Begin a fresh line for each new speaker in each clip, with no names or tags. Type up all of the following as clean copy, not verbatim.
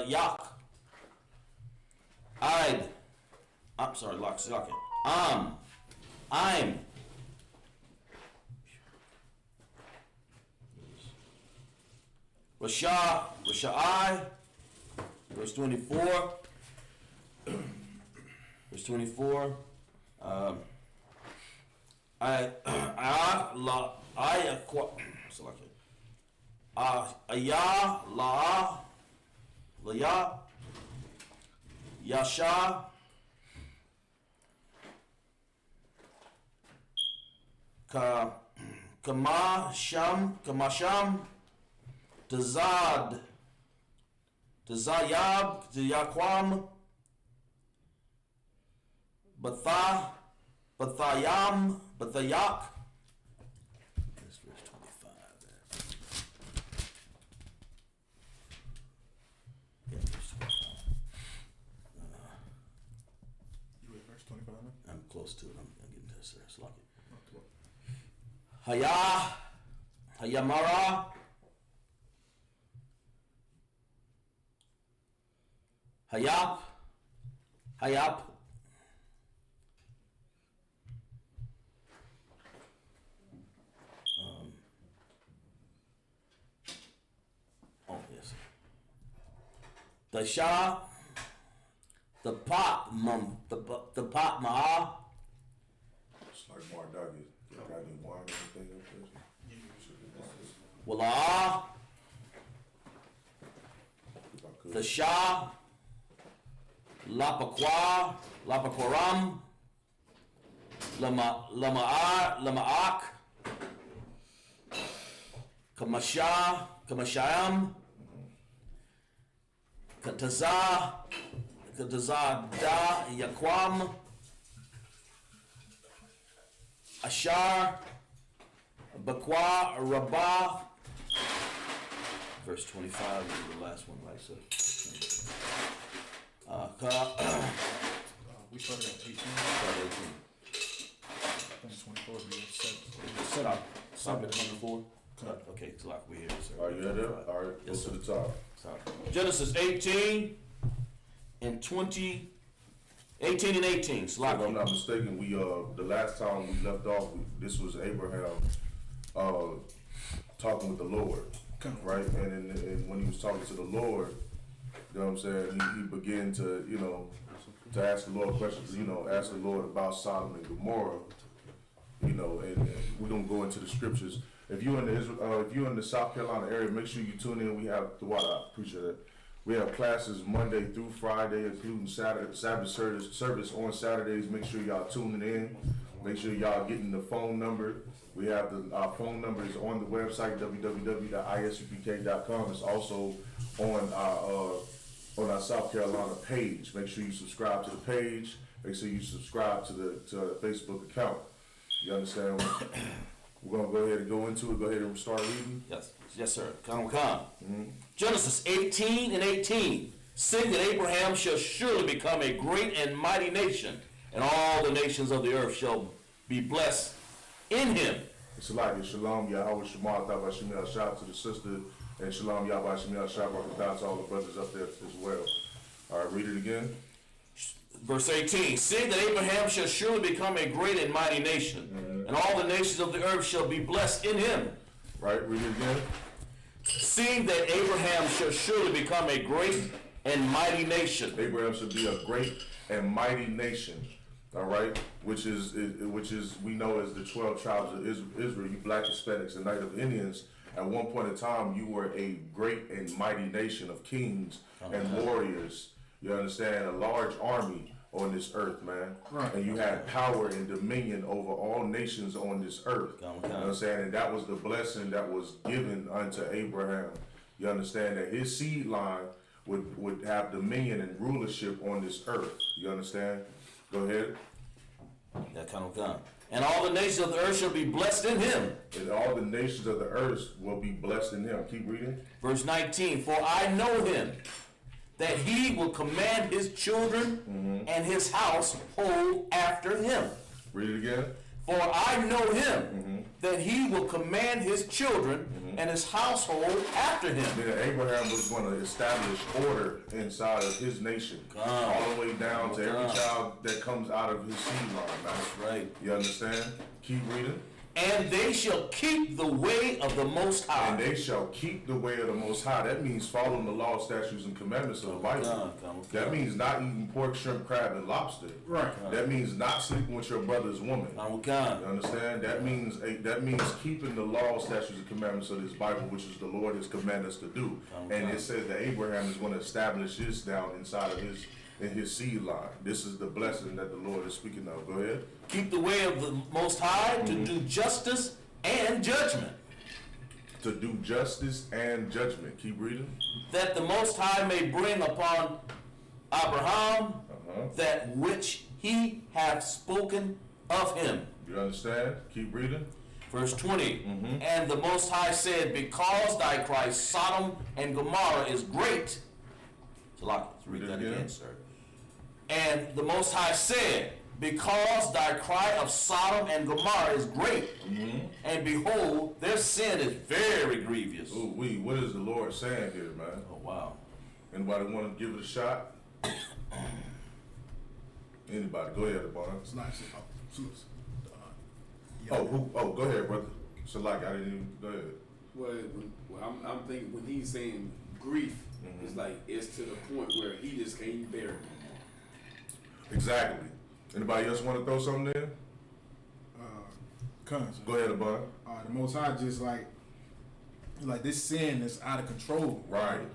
Yak. I'm sorry, lock it. I'm. Rashai, verse 24. Verse 24. Yasha, Kamasham, Dazayab, Yaquam, Bathayak. That's verse 25. Yeah, verse 25.
You read verse 25 now?
I'm close to it. I'm getting to this. It's like it.
Oh,
Hayamara, Hayap. Yes. The Shah, the Pot Maha.
It's like Mark Duggan. Got any wine or anything up there?
Wala, the Shah, Lapakwaram, Lama'ak, Kamashayam, Katazah Da Yaquam, Ashar, Bakwa Rabah. Verse 25 is the last one, right? So,
we started at 18. I think 24 would be set up.
Stop at 24. Okay, it's like we're here. So
Are you there? All right, go
yes,
to the top.
Genesis 18 and 20. 18 and 18.
If I'm not mistaken, we the last time we left off, this was Abraham talking with the Lord, right? And when he was talking to the Lord, you know what I'm saying, he began to, to ask the Lord questions, ask the Lord about Sodom and Gomorrah, and we're gonna go into the scriptures. If you're in the South Carolina area, make sure you tune in. We have I appreciate it. We have classes Monday through Friday, including Sabbath service on Saturdays. Make sure y'all tuning in. Make sure y'all getting the phone number. We have our phone number is on the website www.isupk.com. It's also on our South Carolina page. Make sure you subscribe to the page. Make sure you subscribe to the Facebook account. You understand? We're gonna go ahead and go into it. Go ahead and start reading.
Yes, sir. Come. Mm-hmm. Genesis 18 and 18. See that Abraham shall surely become a great and mighty nation, and all the nations of the earth shall be blessed in him.
It's like Shalom Yahweh Shema Thabah Shemel. Shout out to the sister, and Shalom Yahweh Shemel. Shout out to all the brothers up there as well. All right, read it again.
Verse 18, seeing that Abraham shall surely become a great and mighty nation, and all the nations of the earth shall be blessed in him.
Right, read it again.
Seeing that Abraham shall surely become a great and mighty nation.
Abraham should be a great and mighty nation. All right, which is we know as the 12 tribes of Israel. You Black Hispanics and Native Indians. At one point in time, you were a great and mighty nation of kings and warriors. You understand? A large army on this earth, man.
Right.
And you had power and dominion over all nations on this earth. You know what I'm saying? And that was the blessing that was given unto Abraham. You understand that his seed line would have dominion and rulership on this earth. You understand? Go ahead.
And all the nations of the earth shall be blessed in him.
And all the nations of the earth will be blessed in him. Keep reading.
Verse 19, for I know him, that he will command his children and his household after him.
Read it again.
For I know him, that he will command his children and his household after him.
Then Abraham was going to establish order inside of his nation, all the way down to every child that comes out of his seed line.
That's right.
You understand? Keep reading.
And they shall keep the way of the Most High.
And they shall keep the way of the Most High. That means following the law, statutes, and commandments of the Bible. That means not eating pork, shrimp, crab, and lobster.
Right.
That means not sleeping with your brother's woman. You understand? That means keeping the law, statutes, and commandments of this Bible, which is the Lord has commanded us to do. And it says that Abraham is going to establish this down inside of his seed line. This is the blessing that the Lord is speaking of. Go ahead.
Keep the way of the Most High to do justice and judgment.
To do justice and judgment. Keep reading.
That the Most High may bring upon Abraham that which he hath spoken of him.
You understand? Keep reading.
Verse 20. And the Most High said, because thy cry Sodom and Gomorrah is great. So let's read that again, sir. And the Most High said, because thy cry of Sodom and Gomorrah is great, and behold, their sin is very grievous.
Oh, what is the Lord saying here, man?
Oh, wow.
Anybody want to give it a shot? Anybody? Go ahead, Barn.
It's nice.
Go ahead, brother. So I didn't even, go ahead.
Well, I'm thinking when he's saying grief, it's like it's to the point where he just can't bear it.
Exactly. Anybody else want to throw something in? Go ahead, Abun.
The Most High just like this sin is out of control.
Right.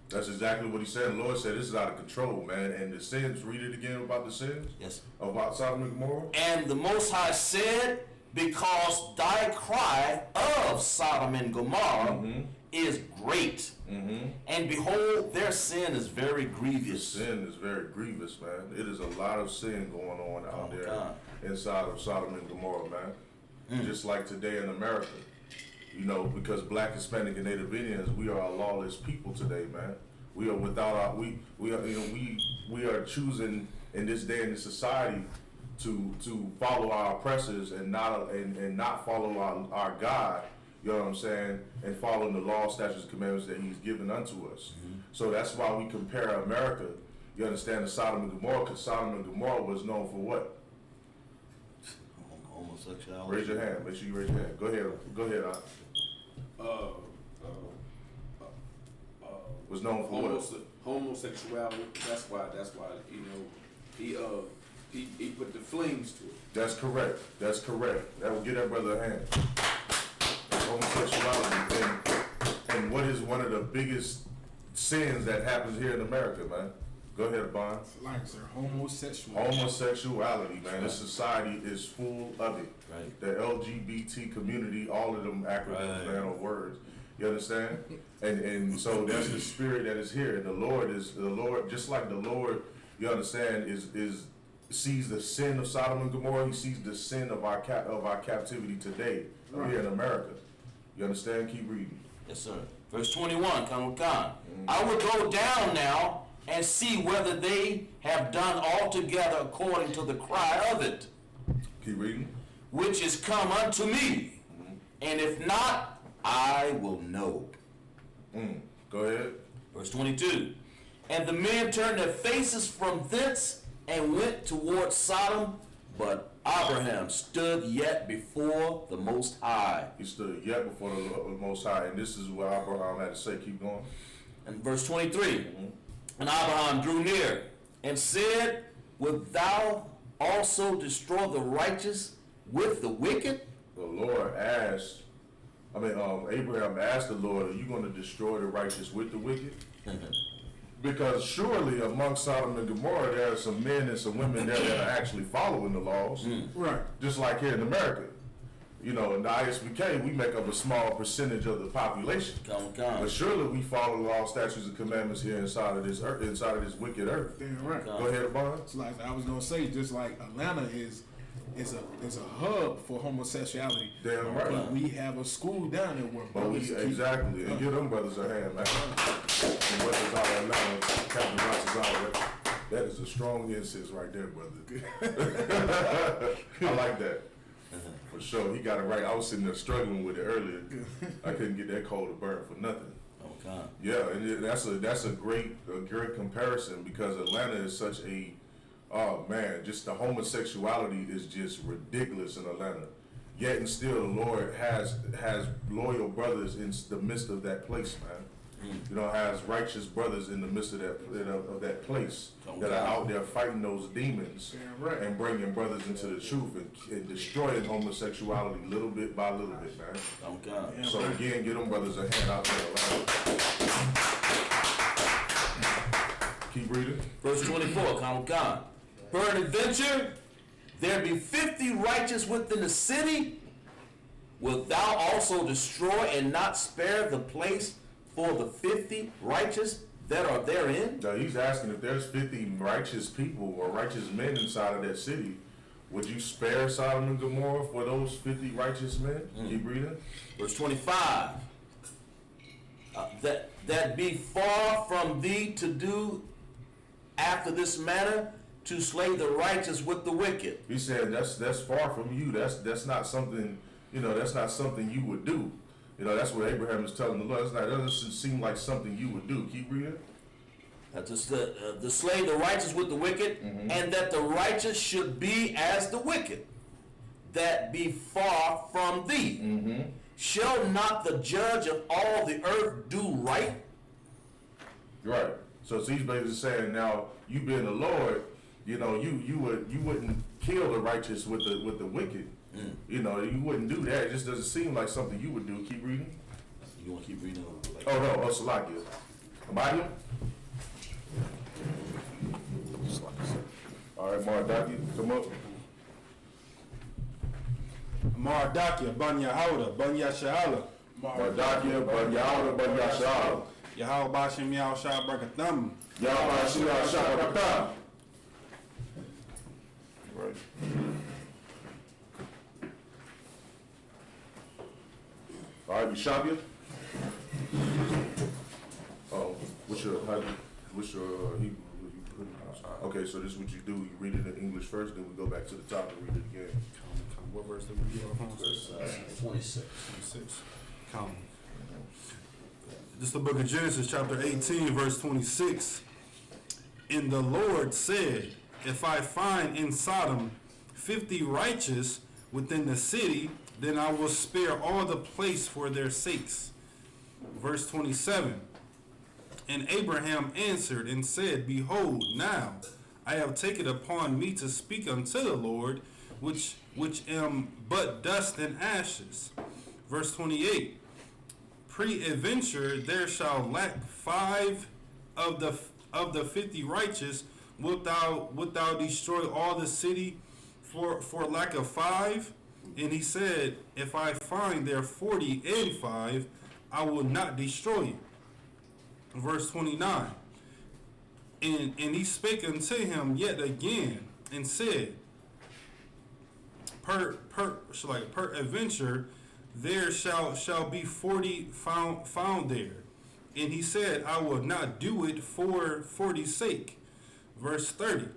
That's exactly what he said. The Lord said this is out of control, man. And the sins, read it again about the sins.
Yes.
About Sodom and Gomorrah.
And the Most High said, because thy cry of Sodom and Gomorrah is great. And behold, their sin is very grievous.
The sin is very grievous, man. It is a lot of sin going on out there inside of Sodom and Gomorrah, man. Just like today in America. You know, because Black, Hispanic, and Native Indians, we are a lawless people today, man. We are without our, we are choosing in this day in this society to follow our oppressors and not follow our God. You know what I'm saying? And following the law, statutes, and commandments that He's given unto us. So that's why we compare America. You understand, to Sodom and Gomorrah, because Sodom and Gomorrah was known for what?
Homosexuality.
Raise your hand. Make sure you raise your hand. Go ahead. Go ahead. Was known for what?
Homosexuality. That's why he put the flings to it.
That's correct. That will give that brother a hand. Homosexuality and what is one of the biggest sins that happens here in America, man. Go ahead, Bond.
Like, sir, homosexuality.
Homosexuality, man. This society is full of it.
Right.
The LGBT community, all of them acronyms, man, or words. You understand? And so that's the spirit that is here. And the Lord, just like the Lord, you understand, is sees the sin of Sodom and Gomorrah. He sees the sin of our captivity today here in America. You understand? Keep reading.
Yes, sir. Verse 21, I will go down now and see whether they have done altogether according to the cry of it.
Keep reading.
Which is come unto me. And if not, I will know.
Go ahead.
Verse 22. And the men turned their faces from thence and went toward Sodom, but Abraham stood yet before the Most High.
He stood yet before the Most High. And this is what Abraham had to say. Keep going.
And verse 23. And Abraham drew near and said, wilt thou also destroy the righteous with the wicked?
The Lord asked, Abraham asked the Lord, are you going to destroy the righteous with the wicked? Because surely among Sodom and Gomorrah, there are some men and some women there that are actually following the laws.
Right.
Just like here in America. You know, in the ISBK, we make up a small percentage of the population. But surely we follow the law, statutes, and commandments here inside of this earth, inside of this wicked earth.
Damn right.
Go ahead, Bond.
It's like I was gonna say, just like Atlanta is a hub for homosexuality.
Damn right.
But we have a school down there where brothers
exactly. And give them brothers a hand, man. And brothers out of Atlanta, Captain Ross is out there. That is a strong incense right there, brother. I like that. For sure. He got it right. I was sitting there struggling with it earlier. I couldn't get that coal to burn for nothing.
Okay.
Yeah, and that's a great comparison, because Atlanta is such a, oh man, just the homosexuality is just ridiculous in Atlanta. Yet and still, the Lord has loyal brothers in the midst of that place, man. You know, has righteous brothers in the midst of that place that are out there fighting those demons and bringing brothers into the truth and destroying homosexuality little bit by little bit, man.
Okay.
So again, give them brothers a hand out there. Right? Keep reading.
Verse 24, Common Con. Peradventure, there be 50 righteous within the city. Wilt thou also destroy and not spare the place for the 50 righteous that are therein?
Now he's asking, if there's 50 righteous people or righteous men inside of that city, would you spare Sodom and Gomorrah for those 50 righteous men? Keep reading.
Verse 25. That be far from thee to do after this manner, to slay the righteous with the wicked.
He said that's far from you. That's not something, that's not something you would do. That's what Abraham is telling the Lord. That doesn't seem like something you would do. Keep reading.
To slay the righteous with the wicked, and that the righteous should be as the wicked, that be far from thee. Shall not the judge of all the earth do right?
Right. So he's basically saying, now you being the Lord, you wouldn't kill the righteous with the wicked. You wouldn't do that. It just doesn't seem like something you would do. Keep reading.
You want to keep reading?
Oh no, Salakia. Amadia? All right, Mardaki, come up.
Mardakia, Banya Hauda, Banya Shahala.
Mardakia, Banyauda, Banyashala.
Yahweh Bashim Yao Shah Brakatham.
Yahweh Shia Shabakata. Right. All right, Mishabia. Oh, what's your Hebrew? Okay, so this is what you do. You read it in English first, then we go back to the top and read it again.
What verse did we get on?
26.
26. Count. This is the book of Genesis, chapter 18, verse 26. And the Lord said, if I find in Sodom 50 righteous within the city, then I will spare all the place for their sakes. Verse 27. And Abraham answered and said, behold, now I have taken upon me to speak unto the Lord, which am but dust and ashes. Verse 28. Peradventure there shall lack 5 of the 50 righteous. Wilt thou destroy all the city for lack of 5? And he said, if I find there 40 and 5, I will not destroy it. Verse 29. And he spake unto him yet again and said, peradventure there shall be 40 found there. And he said, I will not do it for 40's sake. Verse 30.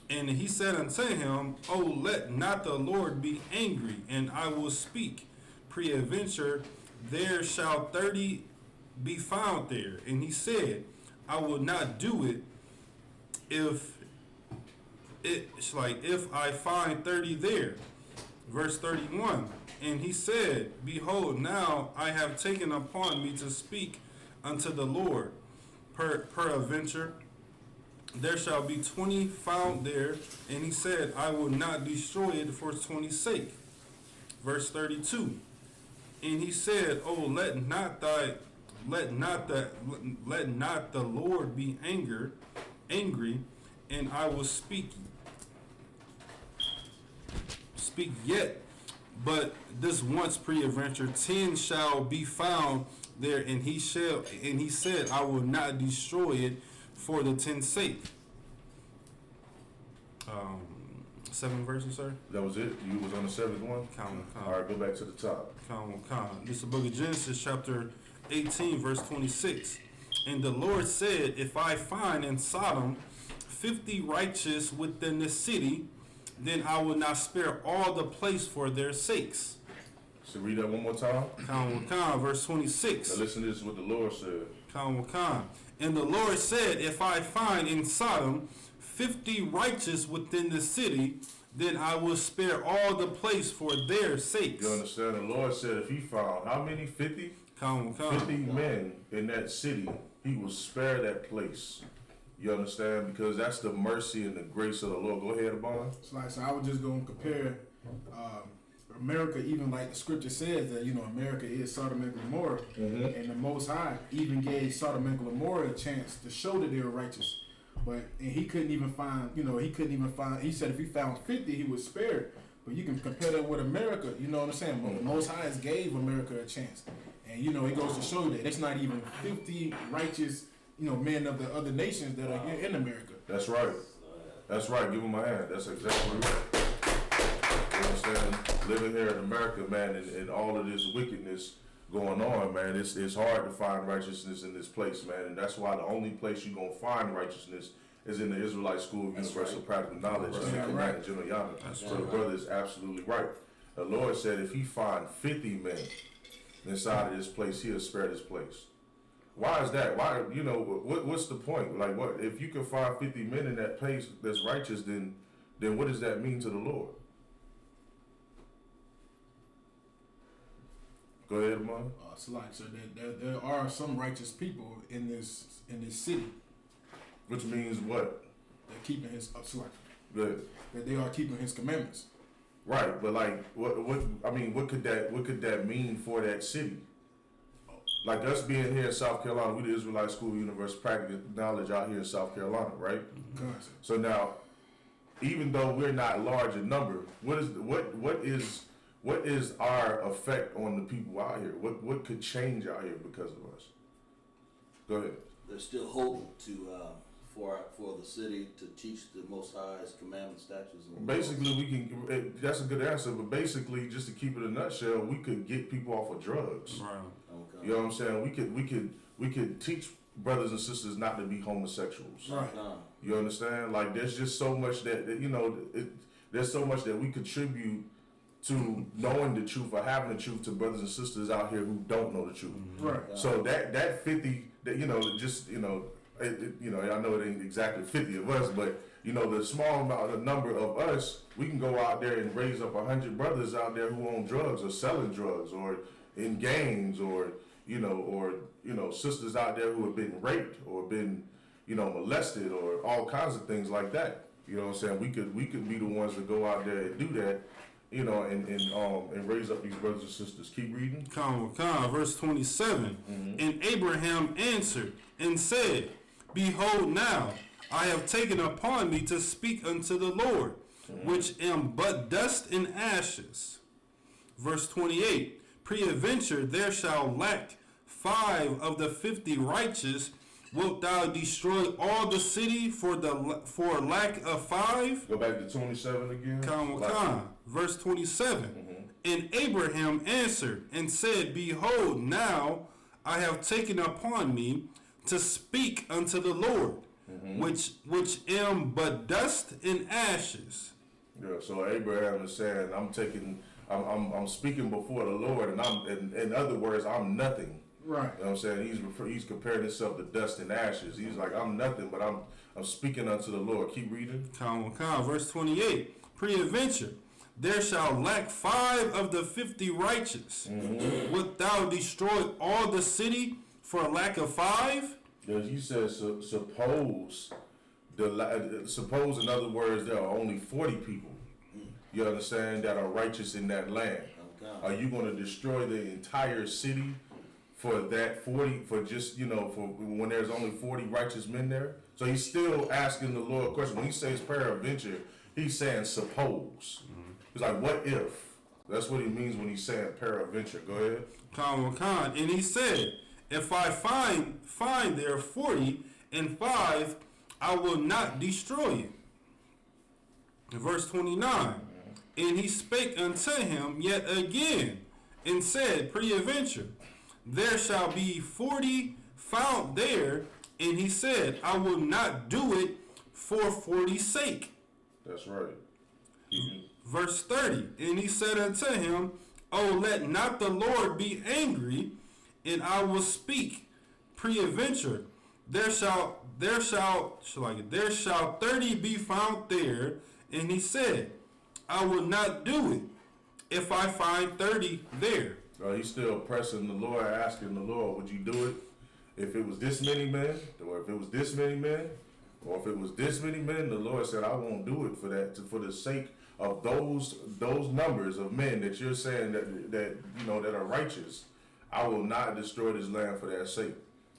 And he said unto him, oh, let not the Lord be angry, and I will speak. Peradventure there shall 30 be found there. And he said, I will not do it if I find 30 there. Verse 31. And he said, behold, now I have taken upon me to speak unto the Lord. Peradventure there shall be 20 found there. And he said, I will not destroy it for 20's sake. Verse 32. And he said, oh, let not the Lord be angry, and I will speak yet. But this once peradventure 10 shall be found there, and he said, I will not destroy it for the 10's sake. 7 verses, sir.
That was it? You was on the 7th one?
Count.
All right, go back to the top.
Count. This is the book of Genesis, chapter 18, verse 26. And the Lord said, if I find in Sodom 50 righteous within the city, then I will not spare all the place for their sakes.
So read that one more time.
Verse 26.
Now listen to this, what the Lord said.
And the Lord said, if I find in Sodom 50 righteous within the city, then I will spare all the place for their sakes.
You understand? The Lord said if he found how many? 50? 50 men in that city, he will spare that place. You understand? Because that's the mercy and the grace of the Lord. Go ahead, Abon.
So I was just going to compare America, even like the scripture says that, America is Sodom and Gomorrah. And the Most High even gave Sodom and Gomorrah a chance to show that they were righteous. And he couldn't even find, he said if he found 50, he would spare it. But you can compare that with America, you know what I'm saying? But the Most High gave America a chance. And, it goes to show that it's not even 50 righteous, men of the other nations that are here in America.
That's right. That's right. Give him a hand. That's exactly right. You understand? Living here in America, man, and all of this wickedness going on, man, it's hard to find righteousness in this place, man. And that's why the only place you're going to find righteousness is in the Israelite School of Universal Practical Knowledge.
Right.
So the brother is absolutely right. The Lord said if he find 50 men inside of this place, he'll spare this place. Why is that? Why, what's the point? Like, what if you can find 50 men in that place that's righteous, then what does that mean to the Lord? Go ahead, Amon.
So there are some righteous people in this city.
Which means what?
They're keeping his
Good.
that they are keeping his commandments.
Right, but like, what could that mean for that city? Like us being here in South Carolina, we the Israelite School of Universal Practical Knowledge out here in South Carolina, right? So now, even though we're not large in number, what is our effect on the people out here? What could change out here because of us? Go ahead.
There's still hope for the city to teach the Most High's commandments, statutes, and
Basically, we can. That's a good answer, but basically, just to keep it in a nutshell, we could get people off of drugs.
Right.
Okay.
You know what I'm saying? We could teach brothers and sisters not to be homosexuals.
Right.
You understand? Like, there's just so much that there's so much that we contribute to knowing the truth or having the truth to brothers and sisters out here who don't know the truth.
Right.
So that 50, that I know it ain't exactly 50 of us, but the small amount, the number of us, we can go out there and raise up 100 brothers out there who own drugs or selling drugs or in gangs or sisters out there who have been raped or been molested or all kinds of things like that. You know what I'm saying? We could be the ones that go out there and do that. And raise up these brothers and sisters. Keep reading.
Verse 27. And Abraham answered and said, behold, now I have taken upon me to speak unto the Lord, which am but dust and ashes. Verse 28. Peradventure there shall lack 5 of the 50 righteous. Wilt thou destroy all the city for lack of 5?
Go back to 27 again.
Verse 27. And Abraham answered and said, behold, now I have taken upon me to speak unto the Lord, which am but dust and ashes.
Yeah. So Abraham is saying, I'm speaking before the Lord, and in other words, I'm nothing.
Right.
You know what I'm saying? He's comparing himself to dust and ashes. He's like, I'm nothing, but I'm speaking unto the Lord. Keep reading.
Verse 28. Peradventure there shall lack 5 of the 50 righteous. Wilt thou destroy all the city for lack of 5?
Because you said, suppose, in other words, there are only 40 people, you understand, that are righteous in that land.
Okay.
Are you going to destroy the entire city for that 40, for just, for when there's only 40 righteous men there? So he's still asking the Lord a question. When he says peradventure, he's saying suppose. He's like, what if? That's what he means when he's saying peradventure. Go ahead.
And he said, if I find there 40 and 5, I will not destroy you. Verse 29. And he spake unto him yet again, and said, peradventure, there shall be 45 found there, and he said, I will not do it for 40's sake.
That's right.
Verse 30, and he said unto him, Oh, let not the Lord be angry, and I will speak. Peradventure, there shall 30 be found there. And he said, I will not do it if I find 30 there.
He's still pressing the Lord, asking the Lord, would you do it if it was this many men, or if it was this many men, or if it was this many men? The Lord said, I won't do it for that, for the sake of those numbers of men that you're saying that you know that are righteous. I will not destroy this land for that sake.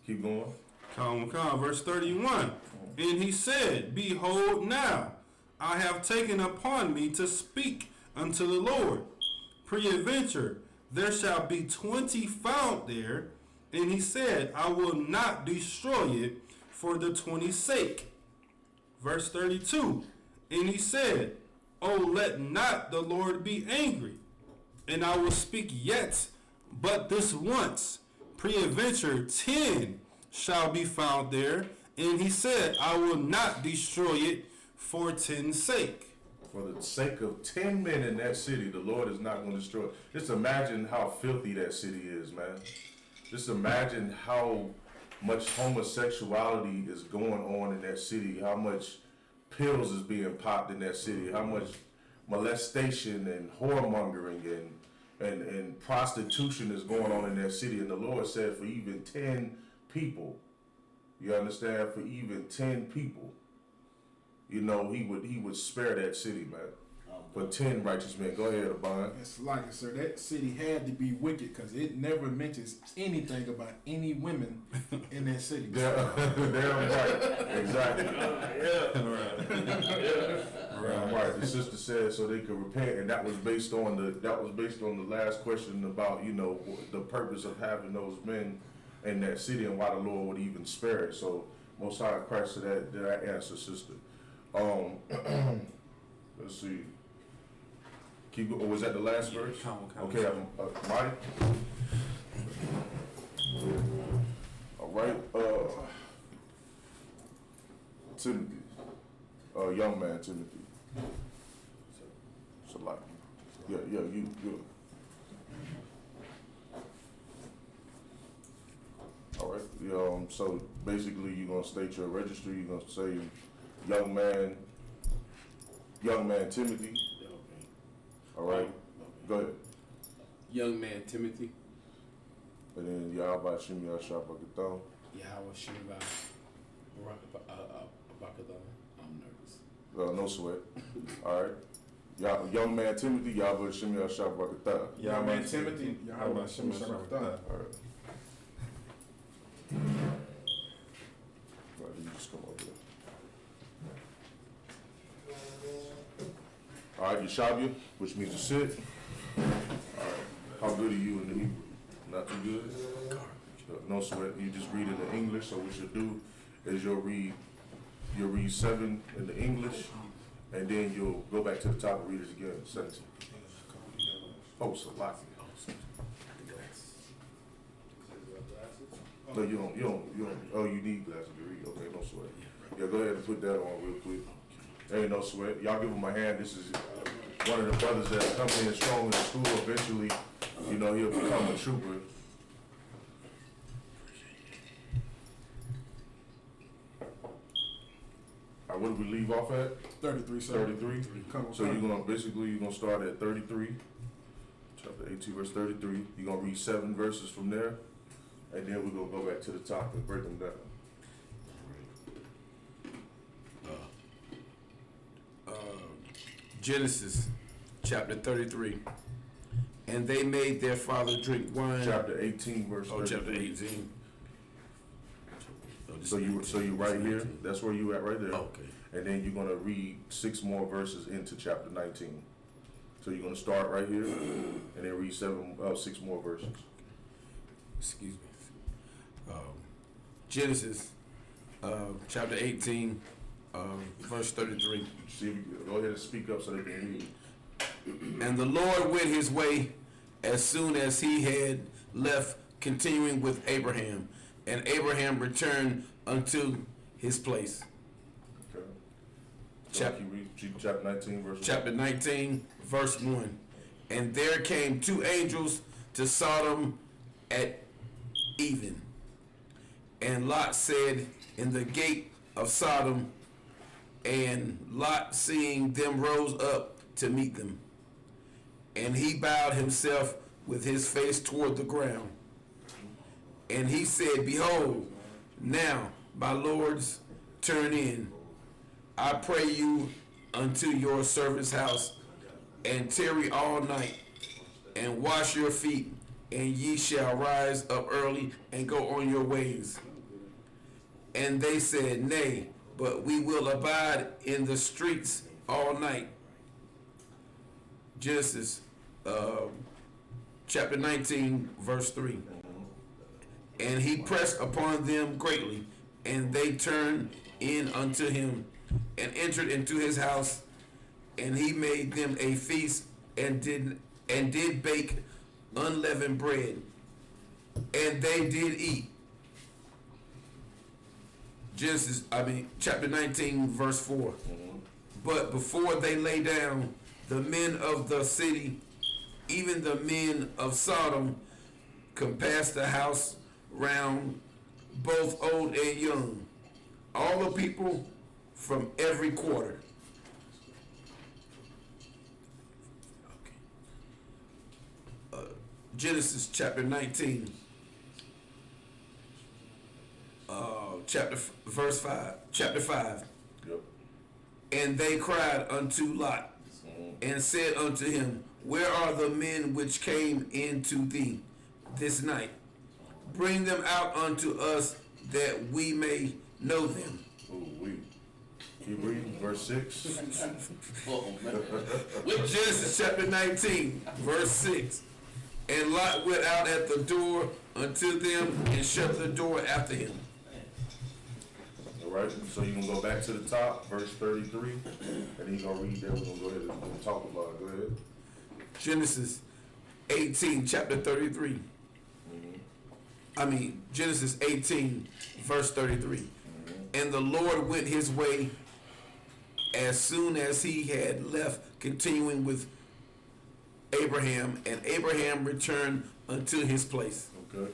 Keep going.
Come, verse 31. And he said, Behold, now I have taken upon me to speak unto the Lord. Peradventure, there shall be 20 found there. And he said, I will not destroy it for the 20's sake. Verse 32. And he said, Oh, let not the Lord be angry, and I will speak yet but this once. Peradventure 10 shall be found there. And he said, I will not destroy it for 10's sake.
For the sake of 10 men in that city, the Lord is not going to destroy it. Just imagine how filthy that city is, man. Just imagine how much homosexuality is going on in that city, how much pills is being popped in that city, how much molestation and whoremongering and prostitution is going on in that city. And the Lord said for even 10 people, you understand, for even 10 people, you know, he would spare that city, man. For 10 righteous men. Go ahead, Abon.
It's like it, sir. That city had to be wicked because it never mentions anything about any women in that city.
Damn right. Exactly. Right. The sister said so they could repent, and that was based on the last question about, you know, the purpose of having those men in that city and why the Lord would even spare it. So Most High Christ, did that answer, sister? Let's see. Keep going. Was that the last verse? Okay, Mike. All right. Timothy. Young man Timothy. Select. Yeah, you. All right. So basically, you're gonna state your registry. You're gonna say, young man Timothy. All right. Go ahead.
Young man Timothy.
And then Yahweh Shim Yahshabakathon.
Yahweh Shimba Abakathon. I'm nervous.
No sweat. All right. Young man Timothy, Yahweh Shim Yahshabakathon.
Young man Timothy, Yahweh Shem Shabbat.
All right. Right, you just come over here. All right, Yeshabia, which means to sit. All right. How good are you in the Hebrew? Not too good? No sweat. You just read in the English. So what you'll do is you'll read 7 in the English, and then you'll go back to the top and read it again. 17. Oh, so lock it. No, you don't. Oh, you need glasses to read. Okay, no sweat. Yeah, go ahead and put that on real quick. There ain't no sweat. Y'all give him a hand. This is one of the brothers that come in strong in school. Eventually, you know, he'll become a trooper. All right, what did we leave off at?
33, sir.
33. So you're gonna start at 33. Chapter 18, verse 33. You're gonna read 7 verses from there, and then we're gonna go back to the top and break them down.
Genesis chapter 33. And they made their father drink wine.
Chapter 18, verse 33.
Oh, chapter 18.
So you right here. That's where you at right there.
Okay.
And then you're gonna read 6 more verses into chapter 19. So you're gonna start right here, and then read 6 more verses.
Excuse me. Genesis chapter 18, verse 33.
See, if you, go ahead and speak up so they can hear you.
And the Lord went his way as soon as he had left, continuing with Abraham.
And Abraham returned unto his place.
Okay.
Chap-
Can you read chapter 19, verse 1?
Chapter 19, verse 1. And there came two angels to Sodom at even. And Lot said in the gate of Sodom, and Lot seeing them rose up to meet them. And he bowed himself with his face toward the ground. And he said, Behold, now my lords, turn in, I pray you, unto your servant's house, and tarry all night, and wash your feet, and ye shall rise up early and go on your ways. And they said, Nay, but we will abide in the streets all night. Genesis chapter 19, verse 3. And he pressed upon them greatly, and they turned in unto him, and entered into his house, and he made them a feast, and did bake unleavened bread, and they did eat. Chapter 19, verse 4. But before they lay down, the men of the city, even the men of Sodom, compassed the house round, both old and young, all the people from every quarter. Genesis chapter 19, verse 5. Chapter 5.
Yep.
And they cried unto Lot, and said unto him, Where are the men which came into thee this night? Bring them out unto us, that we may know them.
Ooh, we. Keep reading, verse 6.
With Genesis chapter 19, verse 6. And Lot went out at the door unto them, and shut the door after him.
All right, so you can go back to the top, verse 33, and he's going to read that. We're going to go ahead and talk about it. Go ahead.
Genesis 18, chapter 33. Genesis 18, verse 33. And the Lord went his way as soon as he had left, continuing with Abraham, and Abraham returned unto his place.
Okay.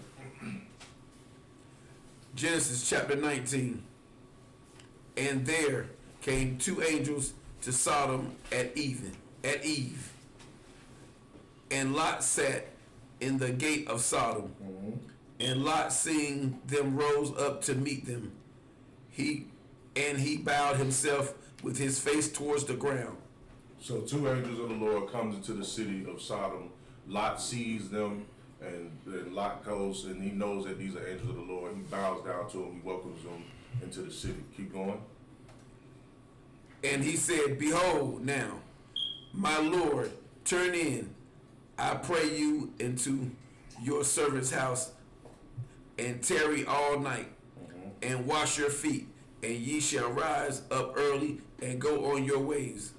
Genesis chapter 19. And there came two angels to Sodom at Eve. And Lot sat in the gate of Sodom. And Lot, seeing them, rose up to meet them. He bowed himself with his face towards the ground.
So two angels of the Lord comes into the city of Sodom. Lot sees them, and then Lot goes, and he knows that these are angels of the Lord. He bows down to them. He welcomes them into the city. Keep going.
And he said, Behold, now, my Lord, turn in, I pray you, into your servant's house, and tarry all night, and wash your feet, and ye shall rise up early and go on your ways.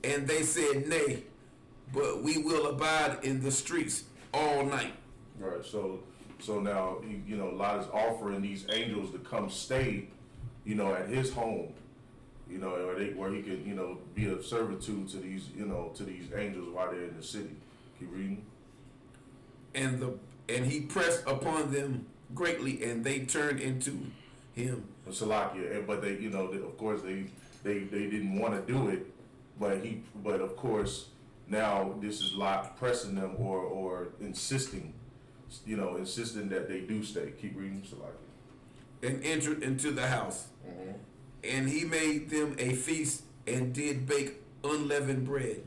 And they said, Nay, but we will abide in the streets all night.
Right. So now Lot is offering these angels to come stay, at his home, where he can, be of servitude to these, to these angels while they're in the city. Keep reading.
And he pressed upon them greatly, and they turned into him.
Salakia, but they, of course they didn't want to do it, but of course now this is Lot pressing them or insisting that they do stay. Keep reading, Salakia.
And entered into the house, and he made them a feast, and did bake unleavened bread,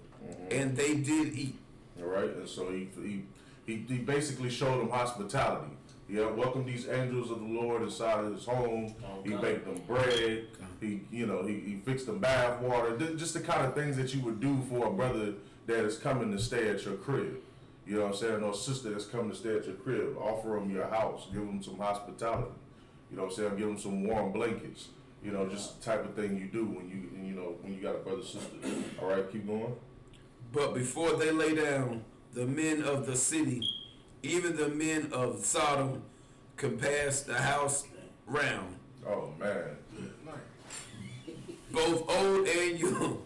and they did eat.
All right, and so he basically showed them hospitality. He welcomed these angels of the Lord inside of his home. He baked them bread. He fixed them bath water. Just the kind of things that you would do for a brother that is coming to stay at your crib. You know what I'm saying? Or sister that's coming to stay at your crib. Offer them your house. Give them some hospitality. You know what I'm saying? Give them some warm blankets. Just the type of thing you do when you got a brother sister. All right, keep going.
But before they lay down, the men of the city, even the men of Sodom,
compass the house round,
Oh man.
both old and young,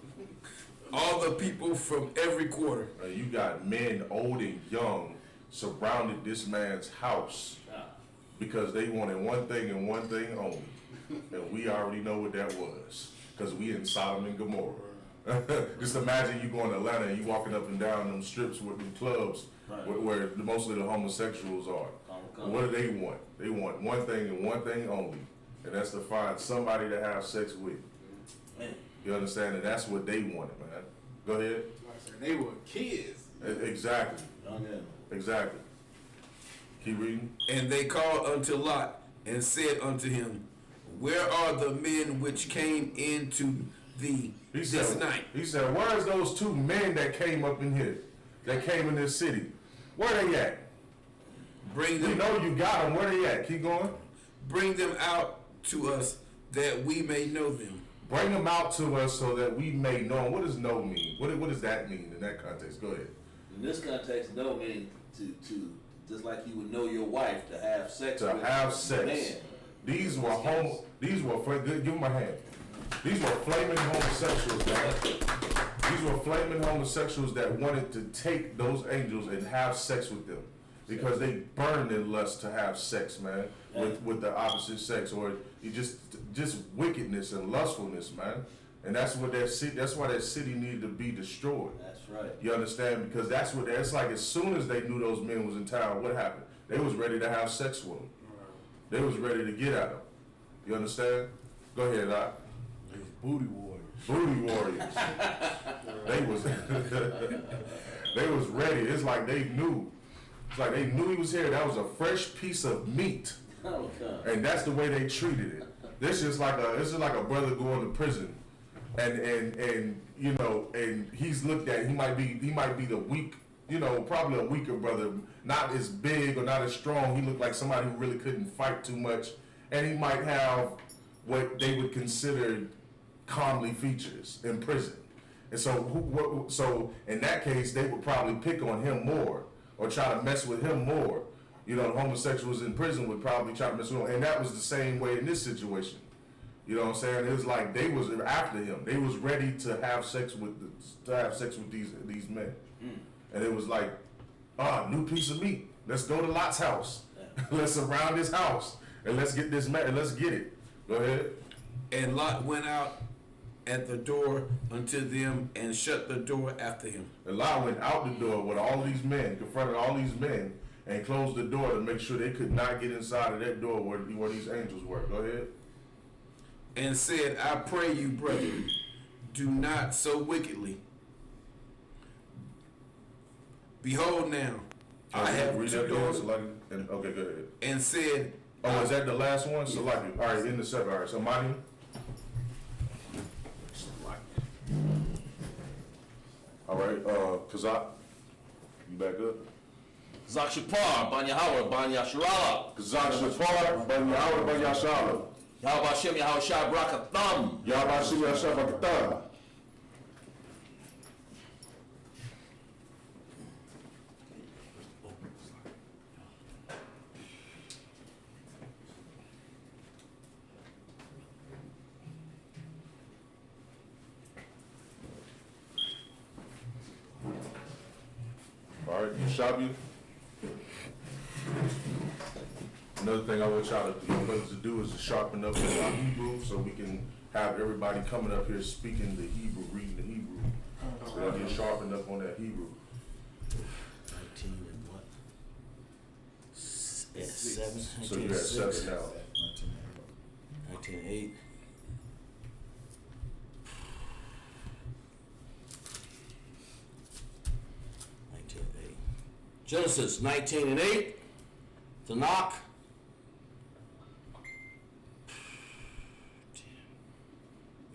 all the people from every quarter.
You got men old and young surrounded this man's house because they wanted one thing and one thing only. And we already know what that was because we in Sodom and Gomorrah. Just imagine you going to Atlanta and you walking up and down them strips with them clubs where mostly the homosexuals are. What do they want? They want one thing and one thing only. And that's to find somebody to have sex with. You understand? And that's what they wanted, man. Go ahead.
They were kids.
Exactly. Exactly. Keep reading.
And they called unto Lot and said unto him, where are the men which came into thee this night?
He said, where's those two men that came up in here, that came in this city? Where they at?
Bring
You
them,
know you got them. Where they at? Keep going.
bring them out to us that we may know them.
Bring them out to us so that we may know. What does know mean? What does that mean in that context? Go ahead.
In this context, no means to just like you would know your wife to have sex
To
with
have
a
sex.
man.
These were give them a hand. These were flaming homosexuals, man. These were flaming homosexuals that wanted to take those angels and have sex with them. Because they burned in lust to have sex, man, with the opposite sex, or you just wickedness and lustfulness, man. And that's why that city needed to be destroyed.
That's right.
You understand? Because it's like as soon as they knew those men was in town, what happened? They was ready to have sex with them. They was ready to get at them. You understand? Go ahead, Doc.
Booty warriors.
Booty warriors. They was ready. It's like they knew. It's like they knew he was here. That was a fresh piece of meat.
Okay.
And that's the way they treated it. This is like a brother going to prison, and you know, and he's looked at. He might be the weak, you know, probably a weaker brother, not as big or not as strong. He looked like somebody who really couldn't fight too much, and he might have what they would consider comely features in prison. And so in that case, they would probably pick on him more or try to mess with him more. You know, the homosexuals in prison would probably try to mess with him. And that was the same way in this situation. You know what I'm saying? It was like they was after him. They was ready to have sex with these men. And it was like, new piece of meat. Let's go to Lot's house. Let's surround his house. And let's get this man, and let's get it. Go ahead.
And Lot went out at the door unto them and shut the door after him.
And Lot went out the door with all these men, confronted all these men, and closed the door to make sure they could not get inside of that door where these angels were. Go ahead.
And said, I pray you, brethren, do not so wickedly. Behold now, I have
read
two
that again,
daughters.
okay, go ahead.
And said,
Oh, is that the last one? Salaki. All right, in the seven. All right, so Mani. All right, Kazak, you back up?
Zak Shapar, Ban Yahweh, Ban Yasharala.
Kazak Shafar, Ben Yahweh, Ben Yashala.
Yahweh Hashem, Yahweh Shai Brakatham.
Yabashim Yashabakata. All right, Yushabi. Another thing I want y'all to do is to sharpen up in our Hebrew so we can have everybody coming up here speaking the Hebrew, reading the Hebrew. So they'll get sharpened up on that Hebrew.
19 and what? 7.
So you're at 7 now.
19 and 8. Genesis 19 and 8. Tanakh.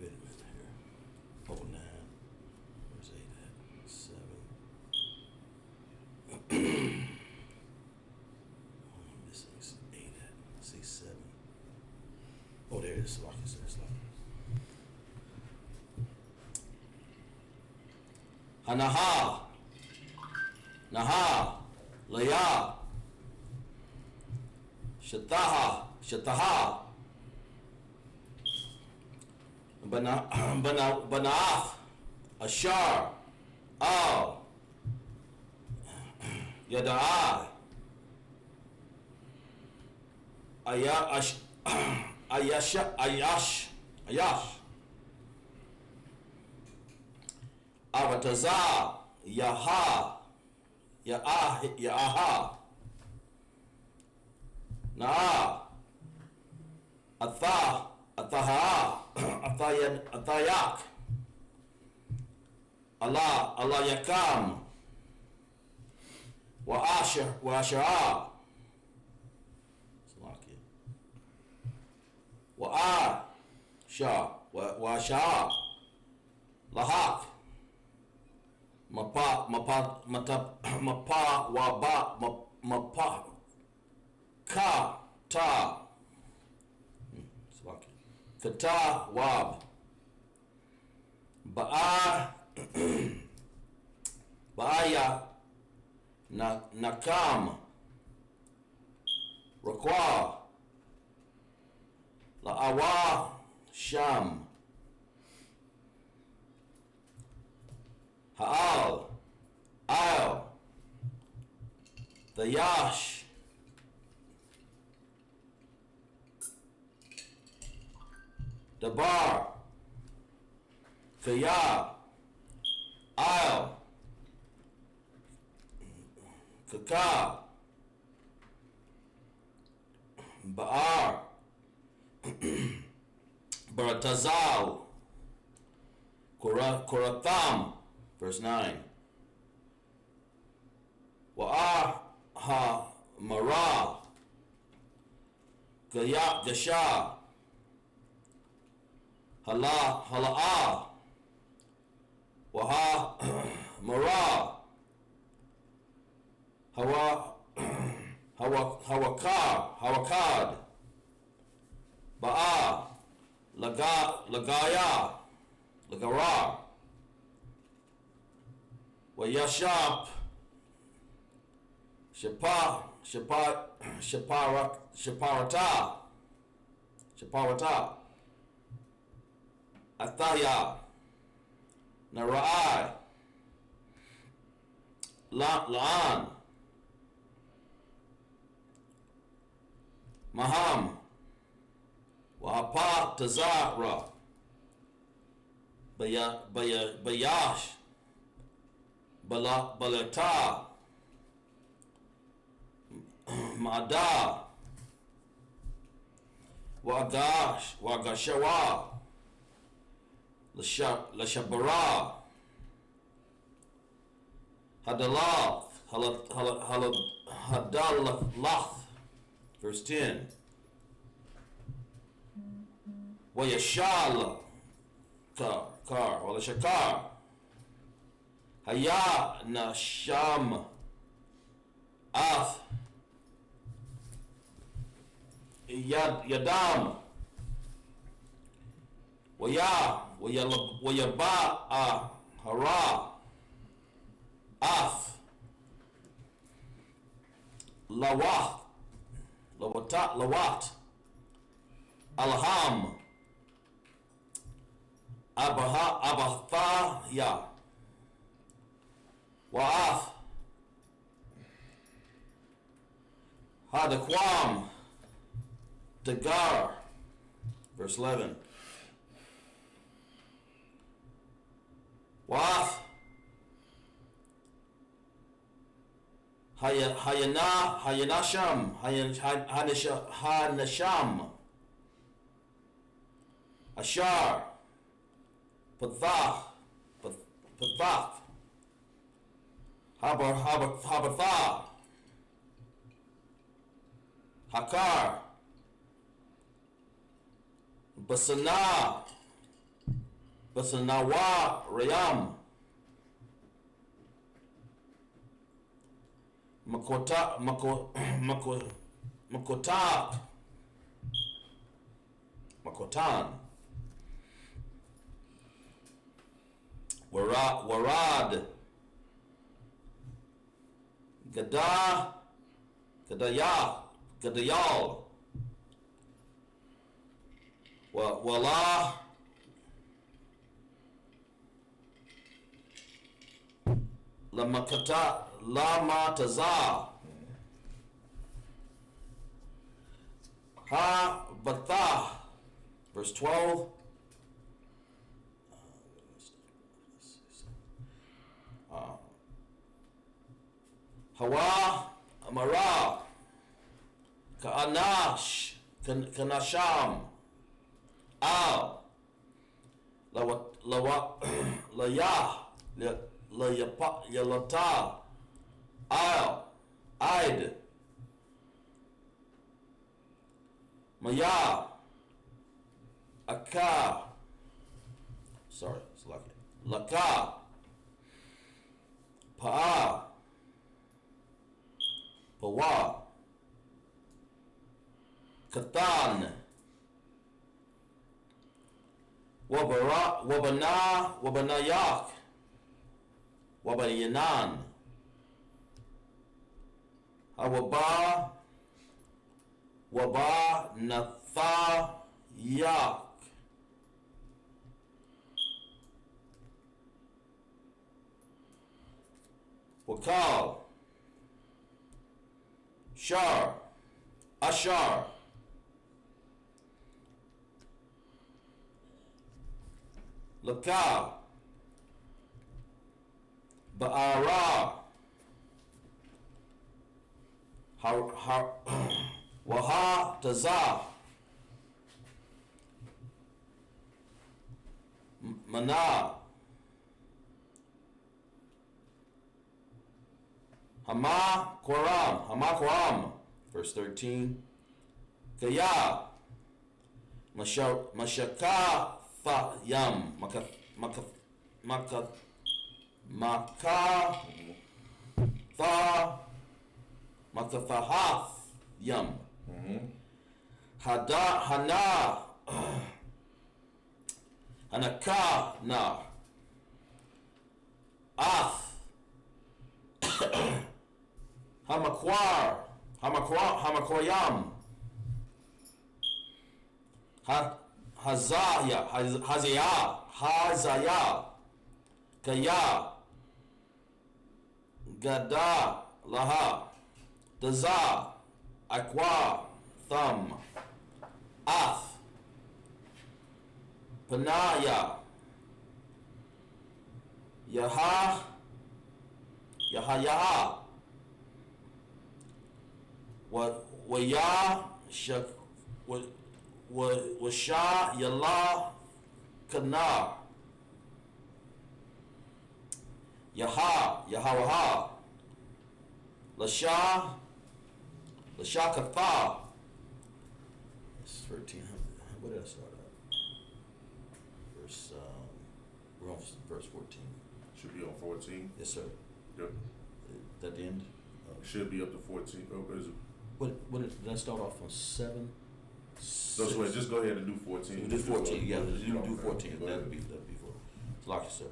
Wait a minute here. Oh, 9. Where's 8 at? 7. I'm missing 8 at. See 7. Oh, there it is. Like I said, it's like. Hanaha. Naha. Leah. Shataha, Banaath, Ashar, Al, Yadai, Ayash, Avatazah, Yaaha, Naah, Athayak, Allah Yakam, wa Ashara, wa Asha, Lahak, Mapa, Ka, Ta, Kata, Wab, Baaya, Nakam, Rakwa, La'awa, Sham, Ha'al, Al, the Yash, Dabar, Kaya, Al, Kaka, Ba'ar, Baratazal, Koratham, verse 9. Wa'ah Mara, Gasha, Hala'ah, Waha Mara, Hawakad, Ba'a, Lagaya, Lagara, Wayashap, Shaparata, Athaya, Narai, La'an, Maham, Wahapa Tazara, Bayash, Balata, Ma'ada, Wagashawa, Lashabara, Hadalath, Hadalath, verse 10. Wayashal, Walashakar, Haya Nasham, Ath, Yadam, Wayaba, Hara, Af, Lawat, Alham, Abathaya, Wa'af, Hadaquam, Dagar, verse 11. Wa'af, Hayanasham, Hanasham, Ashar, Pathath, Habatha, Hakar, Basanawa, Rayam, Makotan, Warad, Gadayah, Gadayal. Wala Lama Taza. Ha Batha. Verse 12. Hawa Amara Ka'anash Kanasham Al Laya Yalata Al Id Maya Aka, sorry, it's lucky. Laka Pa'a Pawa Katan Wabanayak Wabanayanan Hawaba Nathayak Wakal Shar Ashar Laka Ba'ara Waha Taza Mana Hama Quram, verse 13. Kaya Mashaka Yam Maka Makathahath Yam Hana Hanaka Na Ath Hamakwayam Hazaya Kaya Gada Laha Daza Akwa Thumb Ath Panaya Yaha Waya Shak Washa Yala Kana Yahawaha Lasha Katha. This is 1300. What did I start at? We're on verse 14.
Should be on 14.
Yes, sir.
Yep.
Is that the end?
Should be up to 14. Oh, is it?
What did I start off on 7?
No, so wait, just go ahead and do 14.
We do 14, yeah. You
know,
do 14.
go ahead.
That'd be 4. It's like it, sir.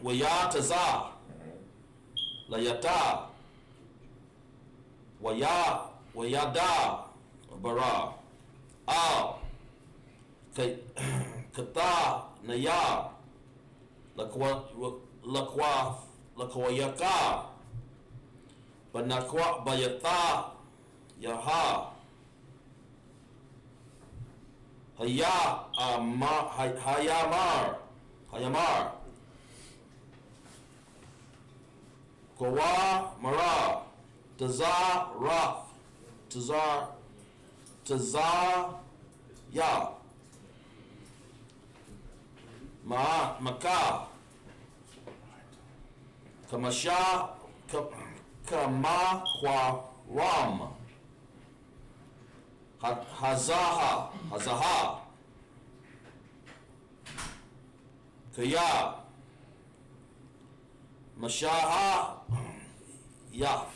Wayataza. Layata. Wayada. Bara. Al. Kata. Naya. Lakwayaka. Banakwa Bayata. Yaha. Hayamar. Kawa Mara. Tazar Rath. Tazar Ya. Maka. Kamasha. Kamakwa Ram. Hazaha. Kaya. Mashaha. Yath.